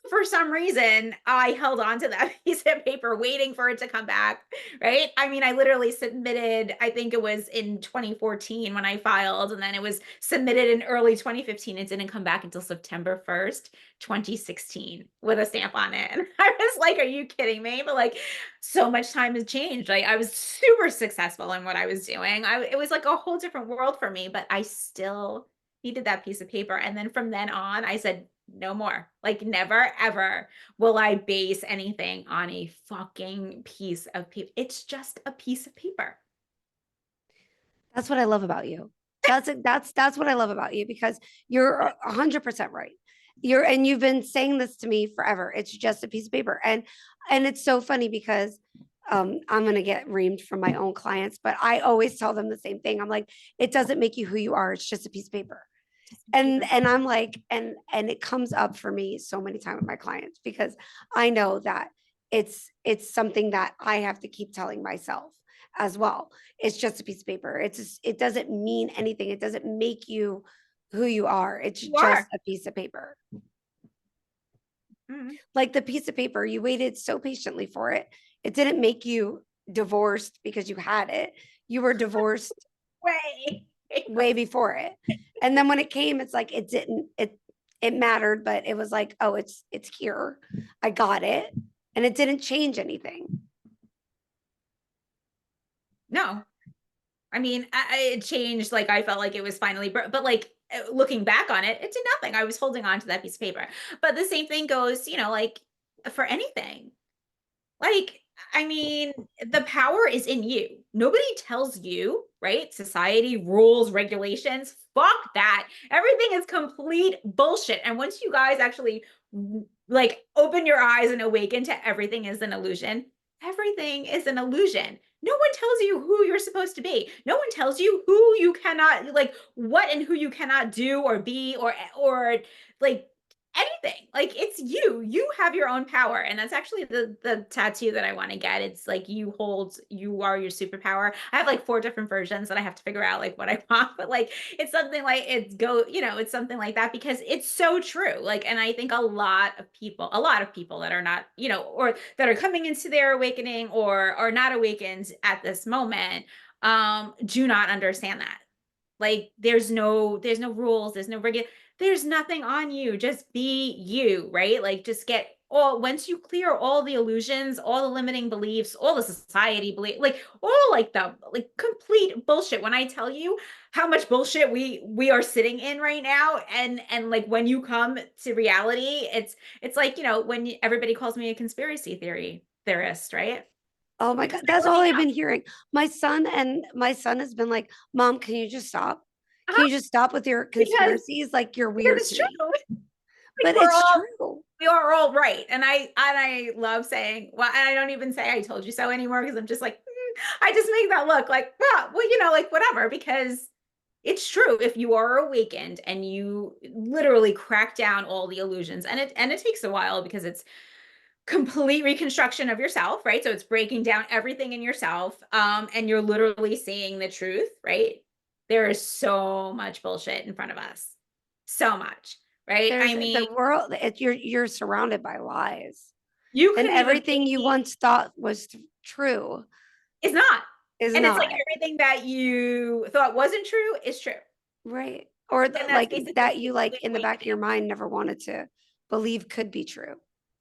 Speaker 1: for some reason, I held on to that piece of paper waiting for it to come back. Right. I mean, I literally submitted, I think it was in 2014 when I filed, and then it was submitted in early 2015. It didn't come back until September 1st, 2016 with a stamp on it. And I was like, are you kidding me? But like, so much time has changed. Like, I was super successful in what I was doing. It was like a whole different world for me, but I still needed that piece of paper. And then from then on, I said, no more. Like, never, ever will I base anything on a fucking piece of paper. It's just a piece of paper.
Speaker 2: That's what I love about you. That's what I love about you, because you're 100% right. You've been saying this to me forever. It's just a piece of paper. And it's so funny because I'm gonna get reamed from my own clients, but I always tell them the same thing. I'm like, it doesn't make you who you are. It's just a piece of paper. And I'm like, and it comes up for me so many times with my clients, because I know that it's something that I have to keep telling myself as well. It's just a piece of paper. It doesn't mean anything. It doesn't make you who you are. It's
Speaker 1: You
Speaker 2: just
Speaker 1: are.
Speaker 2: a piece of paper.
Speaker 1: Mhm.
Speaker 2: Like the piece of paper, you waited so patiently for it. It didn't make you divorced because you had it. You were divorced
Speaker 1: Way.
Speaker 2: way before it. And then when it came, it's like it mattered, but it was like, oh, it's here. I got it. And it didn't change anything.
Speaker 1: No, I mean, it changed. Like, I felt like it was finally, but like looking back on it, it did nothing. I was holding on to that piece of paper. But the same thing goes, like for anything. Like, I mean, the power is in you. Nobody tells you, right? Society, rules, regulations, fuck that. Everything is complete bullshit. And once you guys actually like open your eyes and awaken to everything is an illusion, everything is an illusion. No one tells you who you're supposed to be. No one tells you who you cannot, like what and who you cannot do or be, or like anything. Like, it's you have your own power. And that's actually the tattoo that I want to get. It's like, you are your superpower. I have like 4 different versions that I have to figure out like what I want, but like it's something like it's something like that, because it's so true. Like, and I think a lot of people that are not, or that are coming into their awakening or are not awakened at this moment, do not understand that. Like, there's no rules, there's nothing on you. Just be you, right? Like, just get all once you clear all the illusions, all the limiting beliefs, all the society belief, like all like the like complete bullshit. When I tell you how much bullshit we are sitting in right now, and like when you come to reality, it's like, when everybody calls me a conspiracy theorist, right?
Speaker 2: Oh my
Speaker 1: Because
Speaker 2: God.
Speaker 1: I'm
Speaker 2: That's all
Speaker 1: looking
Speaker 2: I've
Speaker 1: up.
Speaker 2: been hearing. My son has been like, Mom, can you just stop? Can
Speaker 1: Uh-huh,
Speaker 2: you just stop with your
Speaker 1: because
Speaker 2: conspiracies? Like, you're
Speaker 1: because
Speaker 2: weird
Speaker 1: it's
Speaker 2: to
Speaker 1: true.
Speaker 2: me.
Speaker 1: Like,
Speaker 2: But it's true.
Speaker 1: we are all right. And I love saying, well, and I don't even say I told you so anymore, because I'm just like, I just make that look like, well, like whatever, because it's true. If you are awakened and you literally crack down all the illusions, and it takes a while, because it's complete reconstruction of yourself, right? So it's breaking down everything in yourself, and you're literally seeing the truth, right? There is so much bullshit in front of us. So much, right?
Speaker 2: There's
Speaker 1: I mean,
Speaker 2: the world. You're surrounded by lies,
Speaker 1: you
Speaker 2: and
Speaker 1: couldn't even
Speaker 2: everything you
Speaker 1: believe
Speaker 2: once thought was true
Speaker 1: it's not.
Speaker 2: is
Speaker 1: And it's like
Speaker 2: not.
Speaker 1: everything that you thought wasn't true is true.
Speaker 2: Right. Or
Speaker 1: And that's
Speaker 2: like
Speaker 1: basically
Speaker 2: that you like in the back of
Speaker 1: awakening.
Speaker 2: your mind never wanted to believe could be true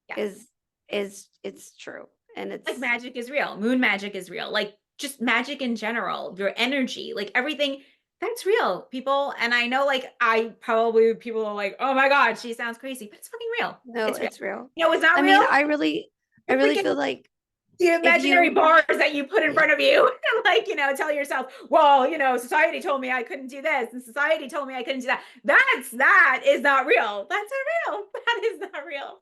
Speaker 1: Yes.
Speaker 2: is it's true. And
Speaker 1: Like,
Speaker 2: it's
Speaker 1: magic is real. Moon magic is real. Like, just magic in general, your energy, like everything. That's real, people. And I know, like, I probably people are like, "Oh my god, she sounds crazy," but it's fucking real.
Speaker 2: No,
Speaker 1: It's real.
Speaker 2: it's real.
Speaker 1: You know what's not
Speaker 2: I mean,
Speaker 1: real?
Speaker 2: I
Speaker 1: You're
Speaker 2: really
Speaker 1: freaking
Speaker 2: feel like
Speaker 1: the
Speaker 2: if
Speaker 1: imaginary
Speaker 2: you
Speaker 1: bars that you put in front of you. And like, tell yourself, well, society told me I couldn't do this, and society told me I couldn't do that. That is not real. That's not real. That is not real.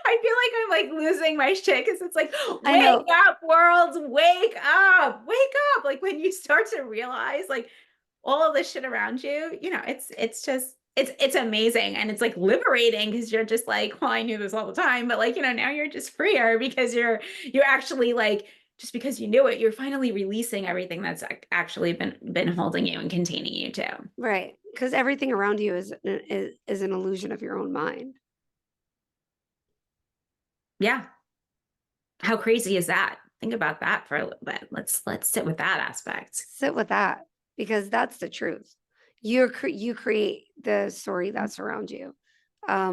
Speaker 1: I feel like I'm like losing my shit because it's like,
Speaker 2: I
Speaker 1: wake
Speaker 2: know.
Speaker 1: up, world, wake up. Like when you start to realize like all of this shit around you, it's just it's amazing and it's like liberating because you're just like, well, I knew this all the time, but like, now you're just freer because you're actually like just because you knew it, you're finally releasing everything that's actually been holding you and containing you too.
Speaker 2: Right, because everything around you is an illusion of your own mind.
Speaker 1: Yeah. How crazy is that? Think about that for a little bit. Let's sit with that aspect.
Speaker 2: Sit with that because that's the truth. You create the story that surrounds you,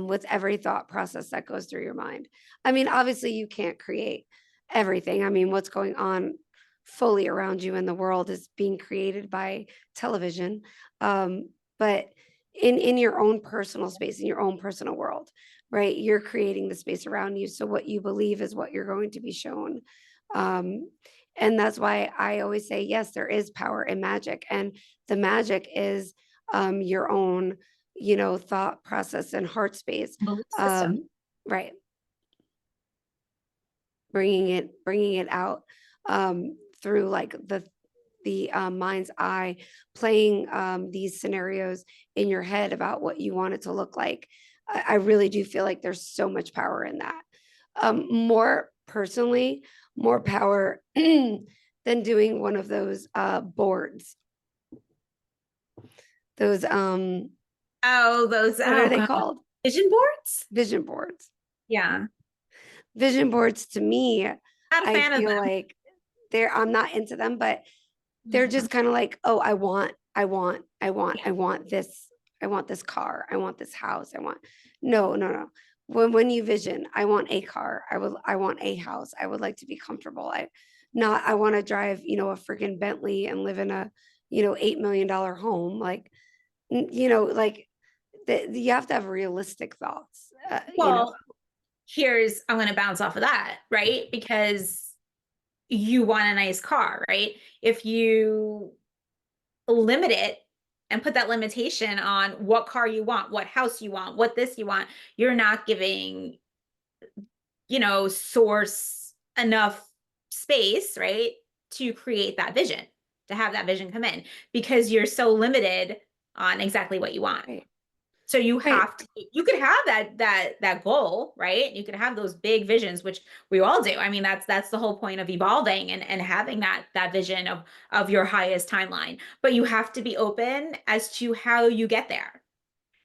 Speaker 2: with every thought process that goes through your mind. I mean, obviously, you can't create everything. I mean, what's going on fully around you in the world is being created by television, but in your own personal space, in your own personal world, right? You're creating the space around you. So what you believe is what you're going to be shown. Um, and that's why I always say, yes, there is power in magic. And the magic is your own, thought process and heart space.
Speaker 1: Belief system.
Speaker 2: Um, right. Bringing it out through like the mind's eye, playing these scenarios in your head about what you want it to look like. I really do feel like there's so much power in that. More personally, more power than doing one of those boards. Those
Speaker 1: Oh, those,
Speaker 2: what are
Speaker 1: oh
Speaker 2: they
Speaker 1: god,
Speaker 2: called?
Speaker 1: vision boards?
Speaker 2: Vision boards.
Speaker 1: Yeah.
Speaker 2: Vision boards to me,
Speaker 1: Not a
Speaker 2: I
Speaker 1: fan of
Speaker 2: feel
Speaker 1: them.
Speaker 2: like I'm not into them, but they're
Speaker 1: Yeah.
Speaker 2: just kind of like, oh, I want this, I want this car, I want this house, I want no, no, no. When you vision, I want a car, I want a house, I would like to be comfortable. I want to drive, a freaking Bentley and live in a, $8 million home. Like, like you have to have realistic thoughts,
Speaker 1: Well, I'm going to bounce off of that, right? Because you want a nice car, right? If you limit it and put that limitation on what car you want, what house you want, what this you want, you're not giving, source enough space, right? To create that vision, to have that vision come in because you're so limited on exactly what you want.
Speaker 2: right,
Speaker 1: So you
Speaker 2: right,
Speaker 1: have to you could have that goal, right? You could have those big visions, which we all do. I mean, that's the whole point of evolving and having that vision of your highest timeline. But you have to be open as to how you get there,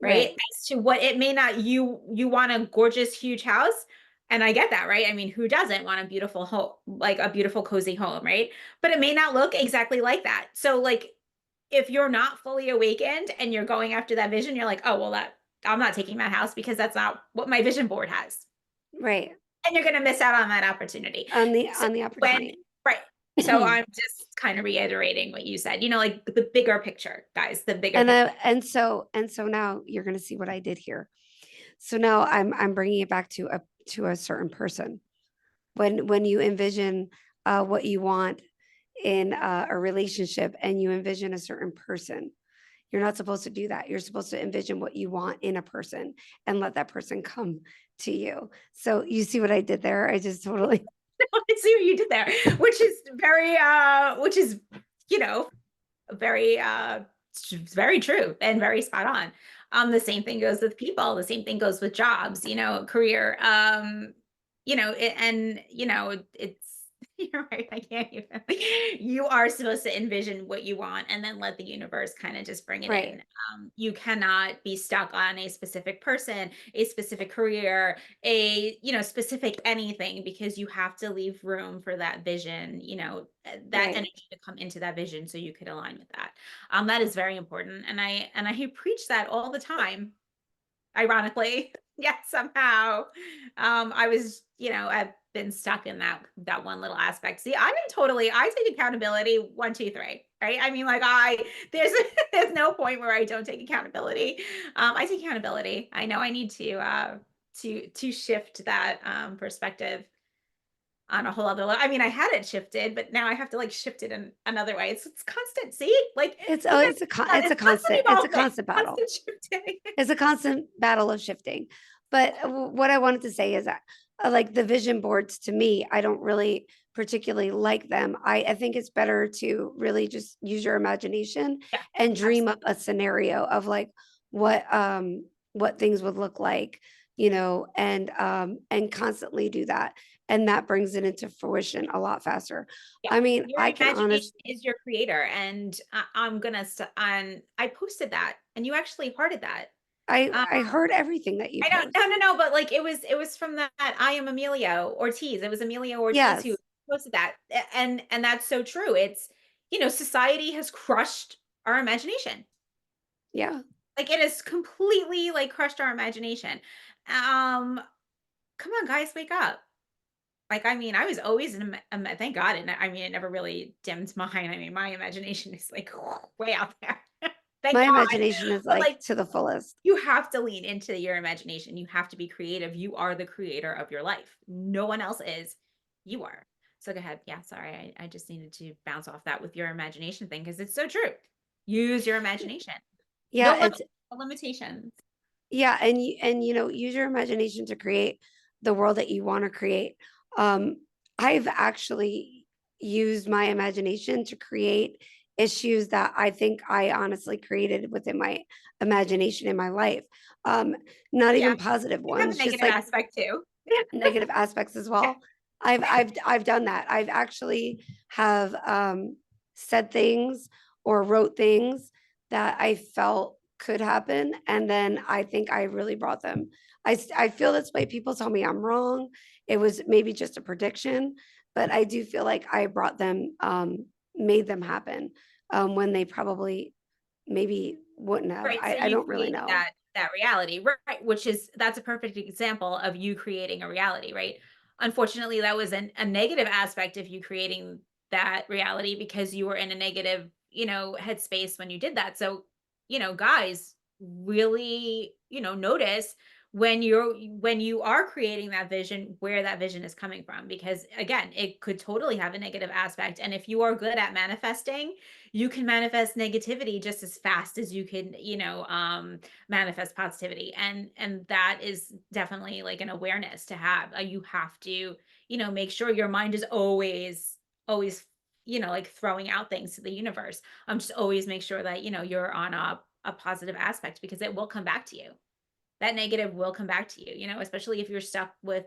Speaker 1: right?
Speaker 2: right,
Speaker 1: As to what it may not you want a gorgeous huge house. And I get that, right? I mean, who doesn't want a beautiful home, like a beautiful cozy home, right? But it may not look exactly like that. So like if you're not fully awakened and you're going after that vision, you're like, oh, well, that I'm not taking that house because that's not what my vision board has.
Speaker 2: right.
Speaker 1: And you're going to miss out on that opportunity. So
Speaker 2: On the
Speaker 1: when,
Speaker 2: opportunity.
Speaker 1: right. So I'm just kind of reiterating what you said, like the bigger picture, guys, the bigger
Speaker 2: And
Speaker 1: picture.
Speaker 2: so now you're going to see what I did here. So now I'm bringing it back to a certain person. When you envision what you want in a relationship and you envision a certain person, you're not supposed to do that. You're supposed to envision what you want in a person and let that person come to you. So you see what I did there? I just totally
Speaker 1: I see what you did there, which is, you know, very very true and very spot on. The same thing goes with people, the same thing goes with jobs, career. And it's you're right, I can't even. You are supposed to envision what you want and then let the universe kind of just bring it
Speaker 2: right,
Speaker 1: in. You cannot be stuck on a specific person, a specific career, a specific anything, because you have to leave room for that vision, that
Speaker 2: right,
Speaker 1: energy to come into that vision so you could align with that. That is very important, and I preach that all the time, ironically. Yet somehow I was, been stuck in that one little aspect. See, I take accountability 1, 2, 3. Right. I mean, like there's there's no point where I don't take accountability. I take accountability. I know I need to shift that perspective on a whole other level. I mean, I had it shifted, but now I have to like shift it in another way. It's constant. See, like
Speaker 2: It's
Speaker 1: you
Speaker 2: oh,
Speaker 1: guys,
Speaker 2: it's a
Speaker 1: it's constant evolving,
Speaker 2: constant battle.
Speaker 1: constant shifting.
Speaker 2: It's a constant battle of shifting. But what I wanted to say is that, like the vision boards to me, I don't really particularly like them. I think it's better to really just use your imagination
Speaker 1: Yeah,
Speaker 2: and dream
Speaker 1: absolutely.
Speaker 2: up a scenario of like what what things would look like, and constantly do that. And that brings it into fruition a lot faster.
Speaker 1: Yeah.
Speaker 2: I mean,
Speaker 1: Your
Speaker 2: I can
Speaker 1: imagination
Speaker 2: honest
Speaker 1: is your creator, and I'm gonna on. I posted that, and you actually hearted that. Um,
Speaker 2: I heard everything that you
Speaker 1: I don't.
Speaker 2: post.
Speaker 1: No, no, no. But like, it was from that. I am Emilio Ortiz. It was Emilio Ortiz who
Speaker 2: Yes.
Speaker 1: posted that, and that's so true. It's society has crushed our imagination.
Speaker 2: Yeah.
Speaker 1: Like it has completely like crushed our imagination. Um, Come on, guys, wake up. Like, I mean, I was always thank God, and I mean, it never really dimmed mine. I mean, my imagination is like way out there. Thank
Speaker 2: My
Speaker 1: God.
Speaker 2: imagination is
Speaker 1: But
Speaker 2: like
Speaker 1: like,
Speaker 2: to the fullest.
Speaker 1: you have to lean into your imagination. You have to be creative. You are the creator of your life. No one else is. You are. So go ahead. Yeah, sorry. I just needed to bounce off that with your imagination thing because it's so true. Use your imagination. No
Speaker 2: Yeah,
Speaker 1: limits,
Speaker 2: it's
Speaker 1: no limitations.
Speaker 2: yeah, and use your imagination to create the world that you want to create. Um, I've actually used my imagination to create issues that I think I honestly created within my imagination in my life. Um, Not
Speaker 1: Yeah,
Speaker 2: even positive
Speaker 1: you have a
Speaker 2: ones, just
Speaker 1: negative
Speaker 2: like
Speaker 1: aspect too.
Speaker 2: negative aspects as
Speaker 1: Yeah.
Speaker 2: well. I've done that. I've actually have said things or wrote things that I felt could happen, and then I think I really brought them. I feel this way. People tell me I'm wrong. It was maybe just a prediction, but I do feel like I brought them, made them happen, when they probably maybe wouldn't have.
Speaker 1: Right, so
Speaker 2: I
Speaker 1: you
Speaker 2: don't really
Speaker 1: created
Speaker 2: know.
Speaker 1: that reality, right, which is that's a perfect example of you creating a reality, right? Unfortunately, that was a negative aspect of you creating that reality because you were in a negative, headspace when you did that. So, guys, really, notice when you are creating that vision, where that vision is coming from. Because again, it could totally have a negative aspect. And if you are good at manifesting, you can manifest negativity just as fast as you can manifest positivity, and that is definitely like an awareness to have. You have to make sure your mind is always like throwing out things to the universe. Just always make sure that you're on a positive aspect because it will come back to you. That negative will come back to you, especially if you're stuck with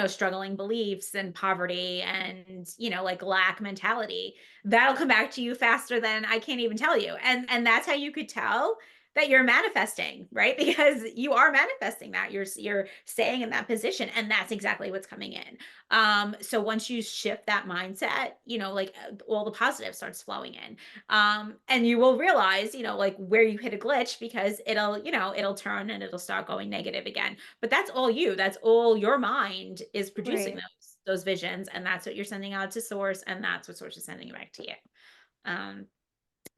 Speaker 1: struggling beliefs and poverty and like lack mentality. That'll come back to you faster than I can't even tell you. And that's how you could tell that you're manifesting, right? Because you are manifesting that. You're staying in that position, and that's exactly what's coming in. So once you shift that mindset, like all the positive starts flowing in. And you will realize like where you hit a glitch, because it'll turn and it'll start going negative again. But that's all you. That's all your mind is producing,
Speaker 2: Right,
Speaker 1: those visions, and that's what you're sending out to source, and that's what source is sending back to you. um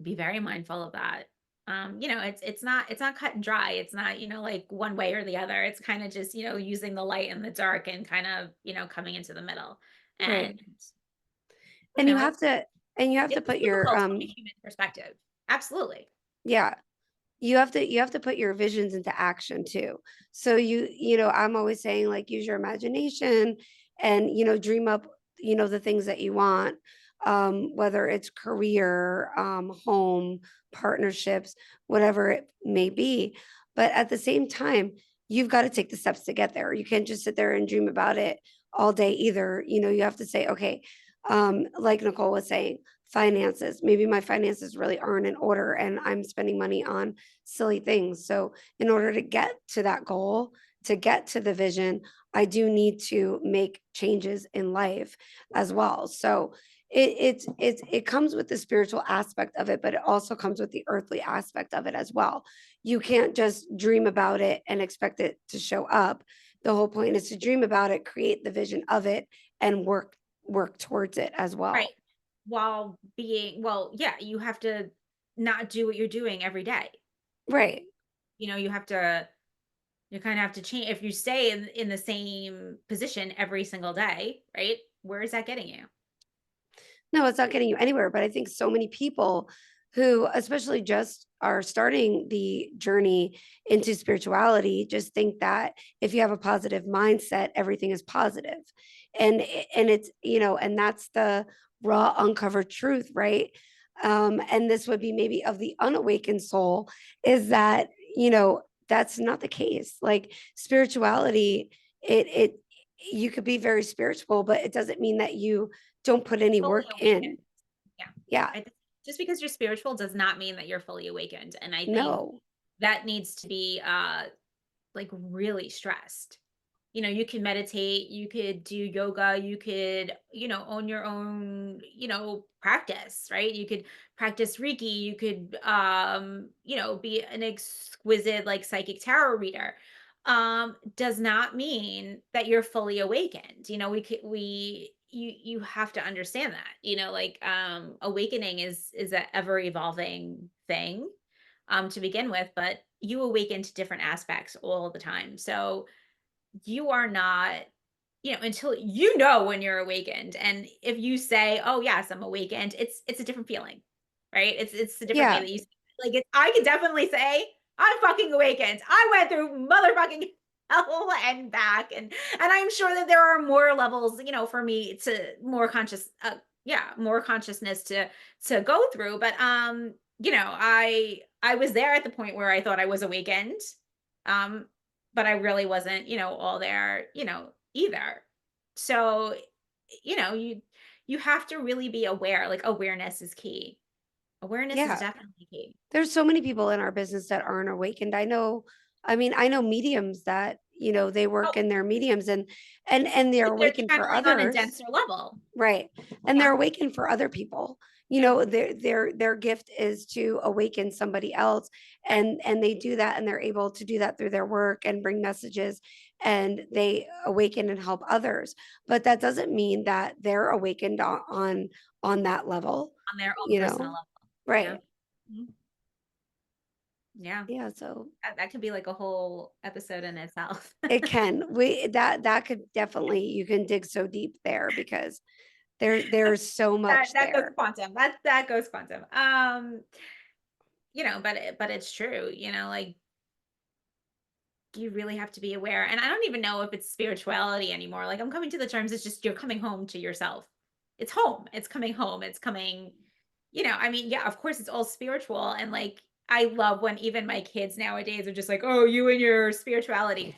Speaker 1: be very mindful of that. It's not cut and dry. It's not like one way or the other. It's kind of just using the light and the dark, and kind of coming into the middle.
Speaker 2: right.
Speaker 1: And
Speaker 2: And you
Speaker 1: it's
Speaker 2: have to and you have to
Speaker 1: it's
Speaker 2: put your
Speaker 1: difficult from a human perspective. Absolutely.
Speaker 2: yeah, you have to put your visions into action too. So I'm always saying like use your imagination and dream up the things that you want, whether it's career, home, partnerships, whatever it may be. But at the same time, you've got to take the steps to get there. You can't just sit there and dream about it all day either. You have to say, okay, like Nicole was saying, finances, maybe my finances really aren't in order and I'm spending money on silly things. So in order to get to that goal, to get to the vision, I do need to make changes in life as well. So it comes with the spiritual aspect of it, but it also comes with the earthly aspect of it as well. You can't just dream about it and expect it to show up. The whole point is to dream about it, create the vision of it, and work towards it as
Speaker 1: Right.
Speaker 2: well.
Speaker 1: While being well, yeah, you have to not do what you're doing every day.
Speaker 2: Right.
Speaker 1: You have to you kind of have to change if you stay in the same position every single day, right? Where is that getting you?
Speaker 2: No, it's not getting you anywhere. But I think so many people who, especially just are starting the journey into spirituality, just think that if you have a positive mindset, everything is positive. And it's, and that's the raw uncovered truth, right? And this would be maybe of the unawakened soul, is that, that's not the case. Like spirituality, it you could be very spiritual, but it doesn't mean that you don't put any
Speaker 1: Fully
Speaker 2: work
Speaker 1: awakened.
Speaker 2: in.
Speaker 1: Yeah.
Speaker 2: Yeah.
Speaker 1: Just because you're spiritual does not mean that you're fully awakened. And I think
Speaker 2: No.
Speaker 1: that needs to be like really stressed. You can meditate, you could do yoga, you could, own your own, practice, right? You could practice Reiki, you could be an exquisite like psychic tarot reader. Does not mean that you're fully awakened. You have to understand that. Like awakening is a ever evolving thing to begin with, but you awaken to different aspects all the time. So you are not, until when you're awakened. And if you say, "Oh yes, I'm awakened," it's a different feeling, right? It's a different
Speaker 2: Yeah.
Speaker 1: feeling. Like I could definitely say I'm fucking awakened. I went through motherfucking hell and back, and I'm sure that there are more levels, for me to more conscious, yeah, more consciousness to go through. But I was there at the point where I thought I was awakened. Um, but I really wasn't, all there, either. So, you have to really be aware. Like awareness is key. Awareness is
Speaker 2: Yeah.
Speaker 1: definitely key.
Speaker 2: There's so many people in our business that aren't awakened. I know mediums that, they
Speaker 1: Oh,
Speaker 2: work in their mediums, and they're
Speaker 1: but they're
Speaker 2: awakened for
Speaker 1: channeling on a
Speaker 2: others.
Speaker 1: denser level.
Speaker 2: Right. And
Speaker 1: Yeah.
Speaker 2: they're awakened for other people.
Speaker 1: Yeah.
Speaker 2: Their gift is to awaken somebody else. And they do that, and they're able to do that through their work and bring messages, and they awaken and help others. But that doesn't mean that they're awakened on that level,
Speaker 1: On their own
Speaker 2: you
Speaker 1: personal
Speaker 2: know.
Speaker 1: level. Yeah.
Speaker 2: Right.
Speaker 1: Mhm. Yeah.
Speaker 2: Yeah. So
Speaker 1: That could be like a whole episode in itself.
Speaker 2: it can. That could definitely, you can dig so deep there, because there's so much
Speaker 1: That goes
Speaker 2: there.
Speaker 1: quantum. That goes quantum. But it's true, like you really have to be aware. And I don't even know if it's spirituality anymore. Like I'm coming to the terms, it's just you're coming home to yourself. It's home. It's coming home. It's coming, I mean, yeah, of course it's all spiritual. And like I love when even my kids nowadays are just like, oh, you and your spirituality.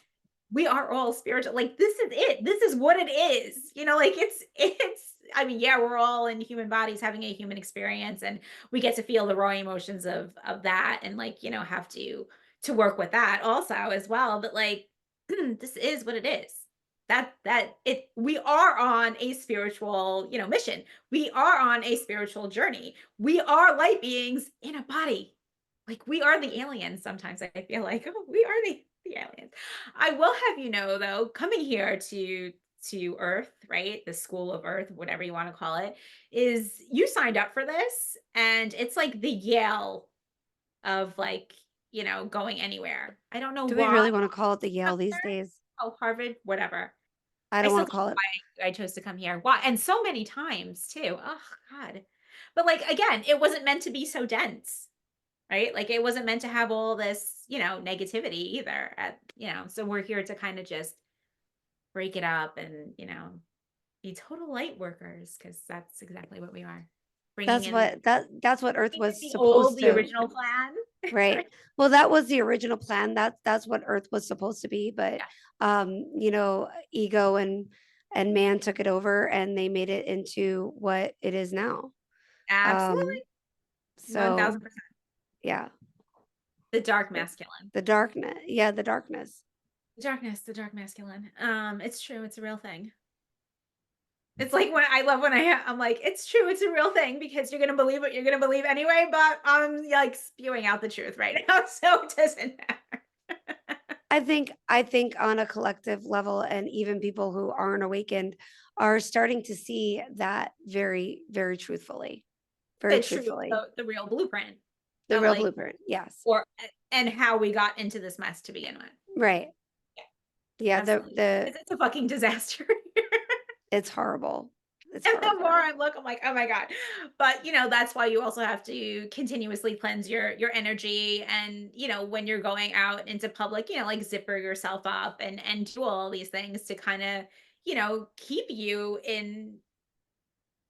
Speaker 1: We are all spiritual. Like this is it. This is what it is. Like it's I mean, yeah, we're all in human bodies having a human experience and we get to feel the raw emotions of that and like, have to work with that also as well. But like this is what it is. That it we are on a spiritual, mission. We are on a spiritual journey. We are light beings in a body. Like we are the aliens sometimes I feel like, oh, we are the aliens. I will have you know though, coming here to Earth, right? The school of Earth, whatever you want to call it, is you signed up for this and it's like the Yale of like, going anywhere. I don't know
Speaker 2: Do we
Speaker 1: why.
Speaker 2: really want to call it the Yale these days?
Speaker 1: Oh, Harvard, whatever.
Speaker 2: I
Speaker 1: I
Speaker 2: don't
Speaker 1: still
Speaker 2: want to
Speaker 1: don't
Speaker 2: call
Speaker 1: know
Speaker 2: it.
Speaker 1: why I chose to come here. Why? And so many times too. Oh God. But like again, it wasn't meant to be so dense, right? Like it wasn't meant to have all this, negativity either. So we're here to kind of just break it up and, be total light workers because that's exactly what we are. Bringing in
Speaker 2: That's what Earth was supposed
Speaker 1: the
Speaker 2: to.
Speaker 1: original plan.
Speaker 2: Right.
Speaker 1: Right.
Speaker 2: Well, that was the original plan. That's what Earth was supposed to be, but
Speaker 1: Yeah,
Speaker 2: ego and man took it over, and they made it into what it is now. Um,
Speaker 1: absolutely.
Speaker 2: so
Speaker 1: 1000%.
Speaker 2: yeah,
Speaker 1: The dark
Speaker 2: the,
Speaker 1: masculine.
Speaker 2: the darkness. Yeah, the darkness.
Speaker 1: Darkness, the dark masculine. It's true. It's a real thing. It's like when I love when I'm like, it's true, it's a real thing because you're gonna believe what you're gonna believe anyway, but I'm like spewing out the truth right now, so it doesn't matter.
Speaker 2: I think on a collective level, and even people who aren't awakened are starting to see that very, very truthfully. Very
Speaker 1: The true,
Speaker 2: truthfully.
Speaker 1: the real blueprint
Speaker 2: The
Speaker 1: of
Speaker 2: real
Speaker 1: like,
Speaker 2: blueprint. Yes.
Speaker 1: or and how we got into this mess to begin with.
Speaker 2: Right.
Speaker 1: Yeah,
Speaker 2: Yeah,
Speaker 1: absolutely.
Speaker 2: the
Speaker 1: 'Cause it's a fucking disaster.
Speaker 2: it's horrible. It's
Speaker 1: And the more
Speaker 2: horrible.
Speaker 1: I look, I'm like, "Oh my god." But, that's why you also have to continuously cleanse your energy and, when you're going out into public, like zipper yourself up and do all these things to kinda, keep you in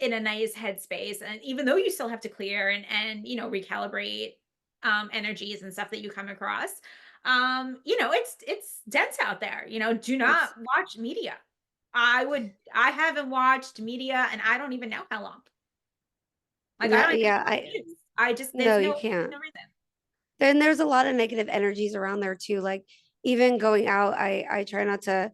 Speaker 1: a nice headspace. And even though you still have to clear and recalibrate energies and stuff that you come across, it's dense out there. Do not
Speaker 2: It's
Speaker 1: watch media. I haven't watched media and I don't even know how long. Like I
Speaker 2: no,
Speaker 1: don't even
Speaker 2: yeah,
Speaker 1: know what it is. I just
Speaker 2: no, you can't.
Speaker 1: no reason.
Speaker 2: Then there's a lot of negative energies around there too. Like even going out, I try not to,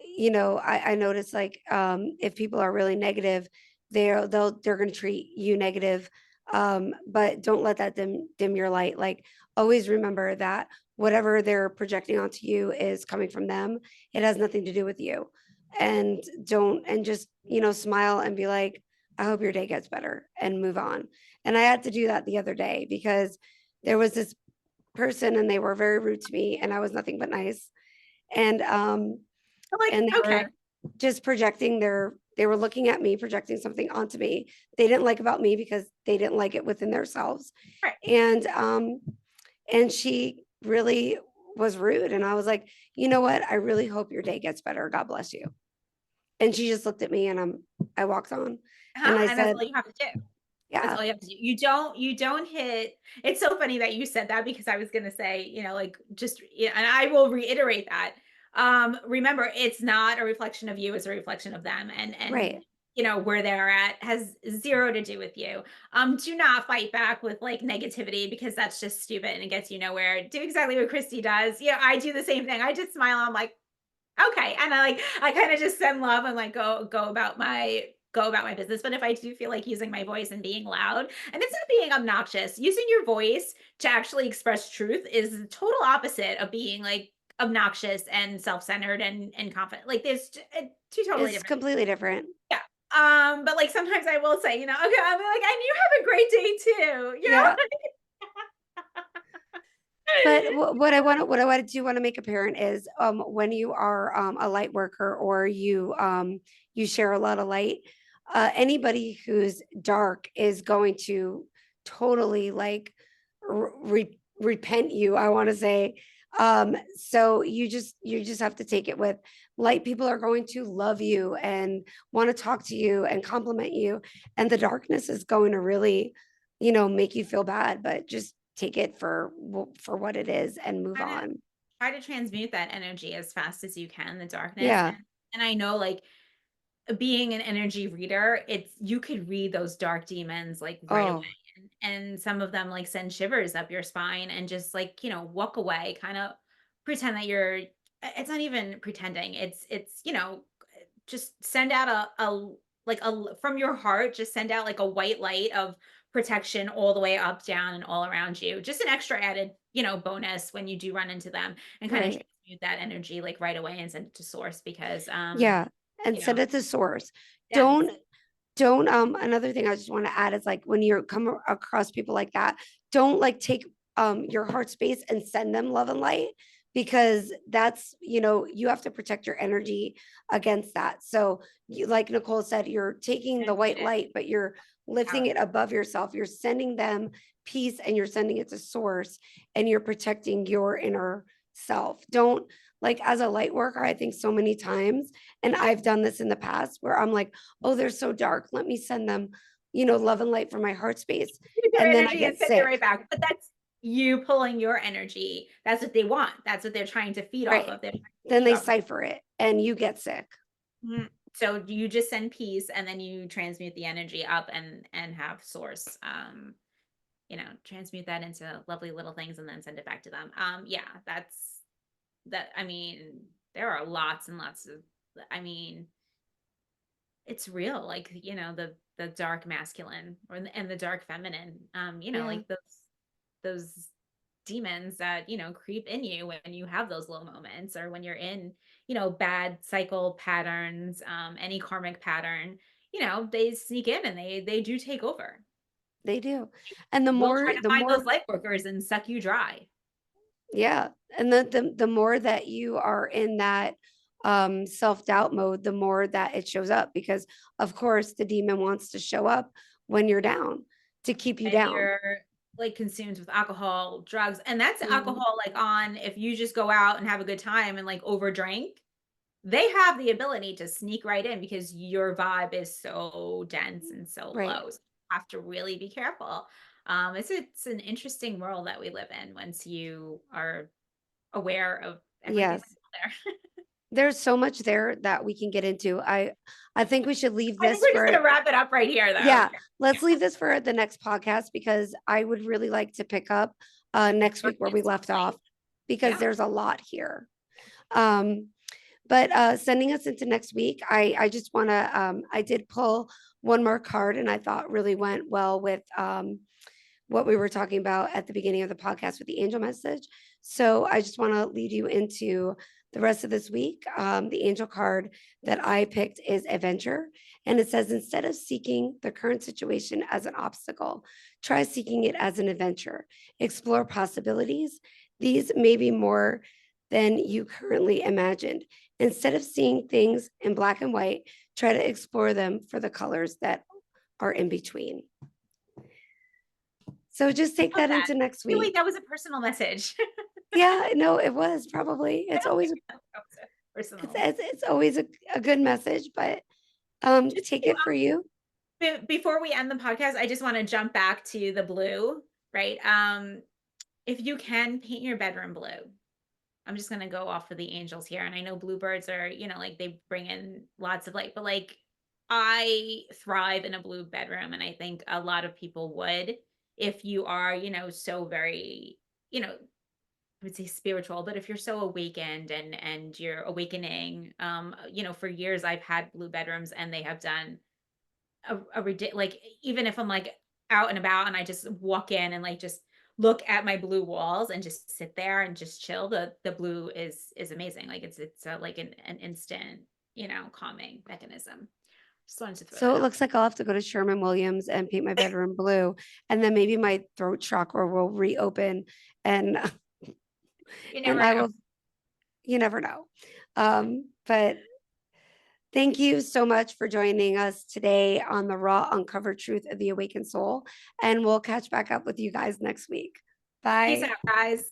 Speaker 2: I notice like if people are really negative, they're gonna treat you negative. But don't let that dim your light. Like always remember that whatever they're projecting onto you is coming from them. It has nothing to do with you. And don't and just, smile and be like, I hope your day gets better and move on. And I had to do that the other day because there was this person and they were very rude to me and I was nothing but nice. And
Speaker 1: I'm like,
Speaker 2: and they
Speaker 1: okay,
Speaker 2: were just projecting they were looking at me, projecting something onto me they didn't like about me because they didn't like it within themselves.
Speaker 1: right.
Speaker 2: And she really was rude. And I was like, you know what? I really hope your day gets better. God bless you. And she just looked at me and I walked on. And I
Speaker 1: And that's
Speaker 2: said,
Speaker 1: all you have to do. That's
Speaker 2: yeah,
Speaker 1: all you have to do. You don't hit. It's so funny that you said that because I was gonna say, like just yeah, and I will reiterate that. Remember, it's not a reflection of you, it's a reflection of them. And
Speaker 2: right.
Speaker 1: where they're at has zero to do with you. Do not fight back with like negativity because that's just stupid and it gets you nowhere. Do exactly what Christy does. Yeah, I do the same thing. I just smile. I'm like, okay, and I kinda just send love and, like, go about my business. But if I do feel like using my voice and being loud, and it's not being obnoxious, using your voice to actually express truth is the total opposite of being, like, obnoxious and self-centered and confident. Like, there's 2 totally
Speaker 2: It's
Speaker 1: different.
Speaker 2: completely different.
Speaker 1: Yeah. But, like, sometimes I will say, "Okay," I'll be like, "And you have a great day too," you know?
Speaker 2: Yeah. But what I do want to make apparent is when you are a light worker or you share a lot of light, anybody who's dark is going to totally like repent you. I want to say, so you just have to take it with light. People are going to love you and want to talk to you and compliment you, and the darkness is going to really, make you feel bad. But just take it for what it is and move
Speaker 1: Kinda
Speaker 2: on.
Speaker 1: try to transmute that energy as fast as you can, the darkness.
Speaker 2: Yeah.
Speaker 1: And I know, like, being an energy reader, it's you could read those dark demons like right away.
Speaker 2: Oh,
Speaker 1: And some of them like send shivers up your spine and just like, walk away, kind of pretend that it's not even pretending. It's, just send out from your heart, just send out like a white light of protection all the way up, down, and all around you. Just an extra added, bonus when you do run into them and kind of
Speaker 2: right.
Speaker 1: transmute that energy like right away and send it to source because
Speaker 2: Yeah. And
Speaker 1: you know
Speaker 2: send it to source.
Speaker 1: Yes.
Speaker 2: Don't another thing I just want to add is like when you're come across people like that, don't like take your heart space and send them love and light, because that's, you have to protect your energy against that. So you, like Nicole said, you're taking the
Speaker 1: Transmute
Speaker 2: white
Speaker 1: it
Speaker 2: light, but you're lifting
Speaker 1: out.
Speaker 2: it above yourself. You're sending them peace and you're sending it to source, and you're protecting your inner self. Don't, like, as a light worker, I think so many times, and I've done this in the past where I'm like, oh, they're so dark. Let me send them, love and light from my heart space.
Speaker 1: Use their
Speaker 2: And then I
Speaker 1: energy and
Speaker 2: get
Speaker 1: send it
Speaker 2: sick.
Speaker 1: right back, but that's you pulling your energy. That's what they want. That's what they're trying to feed off
Speaker 2: Right.
Speaker 1: of. They're trying to
Speaker 2: Then
Speaker 1: feed
Speaker 2: they
Speaker 1: off of.
Speaker 2: cipher it and you get sick.
Speaker 1: So you just send peace and then you transmute the energy up and have source, transmute that into lovely little things and then send it back to them. Yeah, that's that. I mean, there are lots and lots of, I mean, it's real, like, the dark masculine and the dark feminine,
Speaker 2: Yeah.
Speaker 1: like those demons that, creep in you when you have those low moments, or when you're in, bad cycle patterns, any karmic pattern, they sneak in and they do take over.
Speaker 2: They do. And
Speaker 1: We'll try to
Speaker 2: the
Speaker 1: find
Speaker 2: more
Speaker 1: those light workers and suck you dry.
Speaker 2: yeah, and the more that you are in that self-doubt mode, the more that it shows up, because of course the demon wants to show up when you're down to keep you
Speaker 1: And
Speaker 2: down.
Speaker 1: you're like consumed with alcohol, drugs, and that's
Speaker 2: Mhm.
Speaker 1: alcohol like on if you just go out and have a good time and like overdrink, they have the ability to sneak right in because your vibe is so dense and so
Speaker 2: Right.
Speaker 1: low. So you have to really be careful. It's an interesting world that we live in once you are aware of everything
Speaker 2: Yes.
Speaker 1: that's out there.
Speaker 2: There's so much there that we can get into. I think we should leave
Speaker 1: I think
Speaker 2: this
Speaker 1: we're just
Speaker 2: for
Speaker 1: gonna wrap it up right here, though.
Speaker 2: yeah, let's leave this for the next podcast, because I would really like to pick up next week where we left off, because
Speaker 1: Yeah.
Speaker 2: there's a lot here. Um But sending us into next week, I just want to, I did pull one more card, and I thought really went well with what we were talking about at the beginning of the podcast with the angel message. So I just want to lead you into the rest of this week. The angel card that I picked is adventure. And it says, instead of seeking the current situation as an obstacle, try seeking it as an adventure. Explore possibilities. These may be more than you currently imagined. Instead of seeing things in black and white, try to explore them for the colors that are in between. So just take
Speaker 1: Love
Speaker 2: that
Speaker 1: that.
Speaker 2: into next
Speaker 1: I feel like
Speaker 2: week.
Speaker 1: that was a personal message.
Speaker 2: Yeah, no, it was probably.
Speaker 1: I
Speaker 2: It's
Speaker 1: don't
Speaker 2: always
Speaker 1: think that was
Speaker 2: it's
Speaker 1: personal.
Speaker 2: it's, it's always a good message, but
Speaker 1: Just
Speaker 2: take it for you.
Speaker 1: before we end the podcast, I just want to jump back to the blue, right? If you can paint your bedroom blue, I'm just gonna go off of the angels here. And I know bluebirds are, like they bring in lots of light, but like I thrive in a blue bedroom. And I think a lot of people would if you are, so very, I would say spiritual, but if you're so awakened and you're awakening, for years I've had blue bedrooms and they have done like even if I'm like out and about and I just walk in and like just look at my blue walls and just sit there and just chill, the blue is amazing. Like it's like an instant, calming mechanism. Just wanted to throw
Speaker 2: So
Speaker 1: that
Speaker 2: it
Speaker 1: out.
Speaker 2: looks like I'll have to go to Sherman Williams and paint my bedroom blue, and then maybe my throat chakra will reopen, and
Speaker 1: You
Speaker 2: and
Speaker 1: never
Speaker 2: I
Speaker 1: know.
Speaker 2: will. You never know. But thank you so much for joining us today on the raw, uncovered truth of the awakened soul, and we'll catch back up with you guys next week.
Speaker 1: Peace
Speaker 2: Bye.
Speaker 1: out, guys.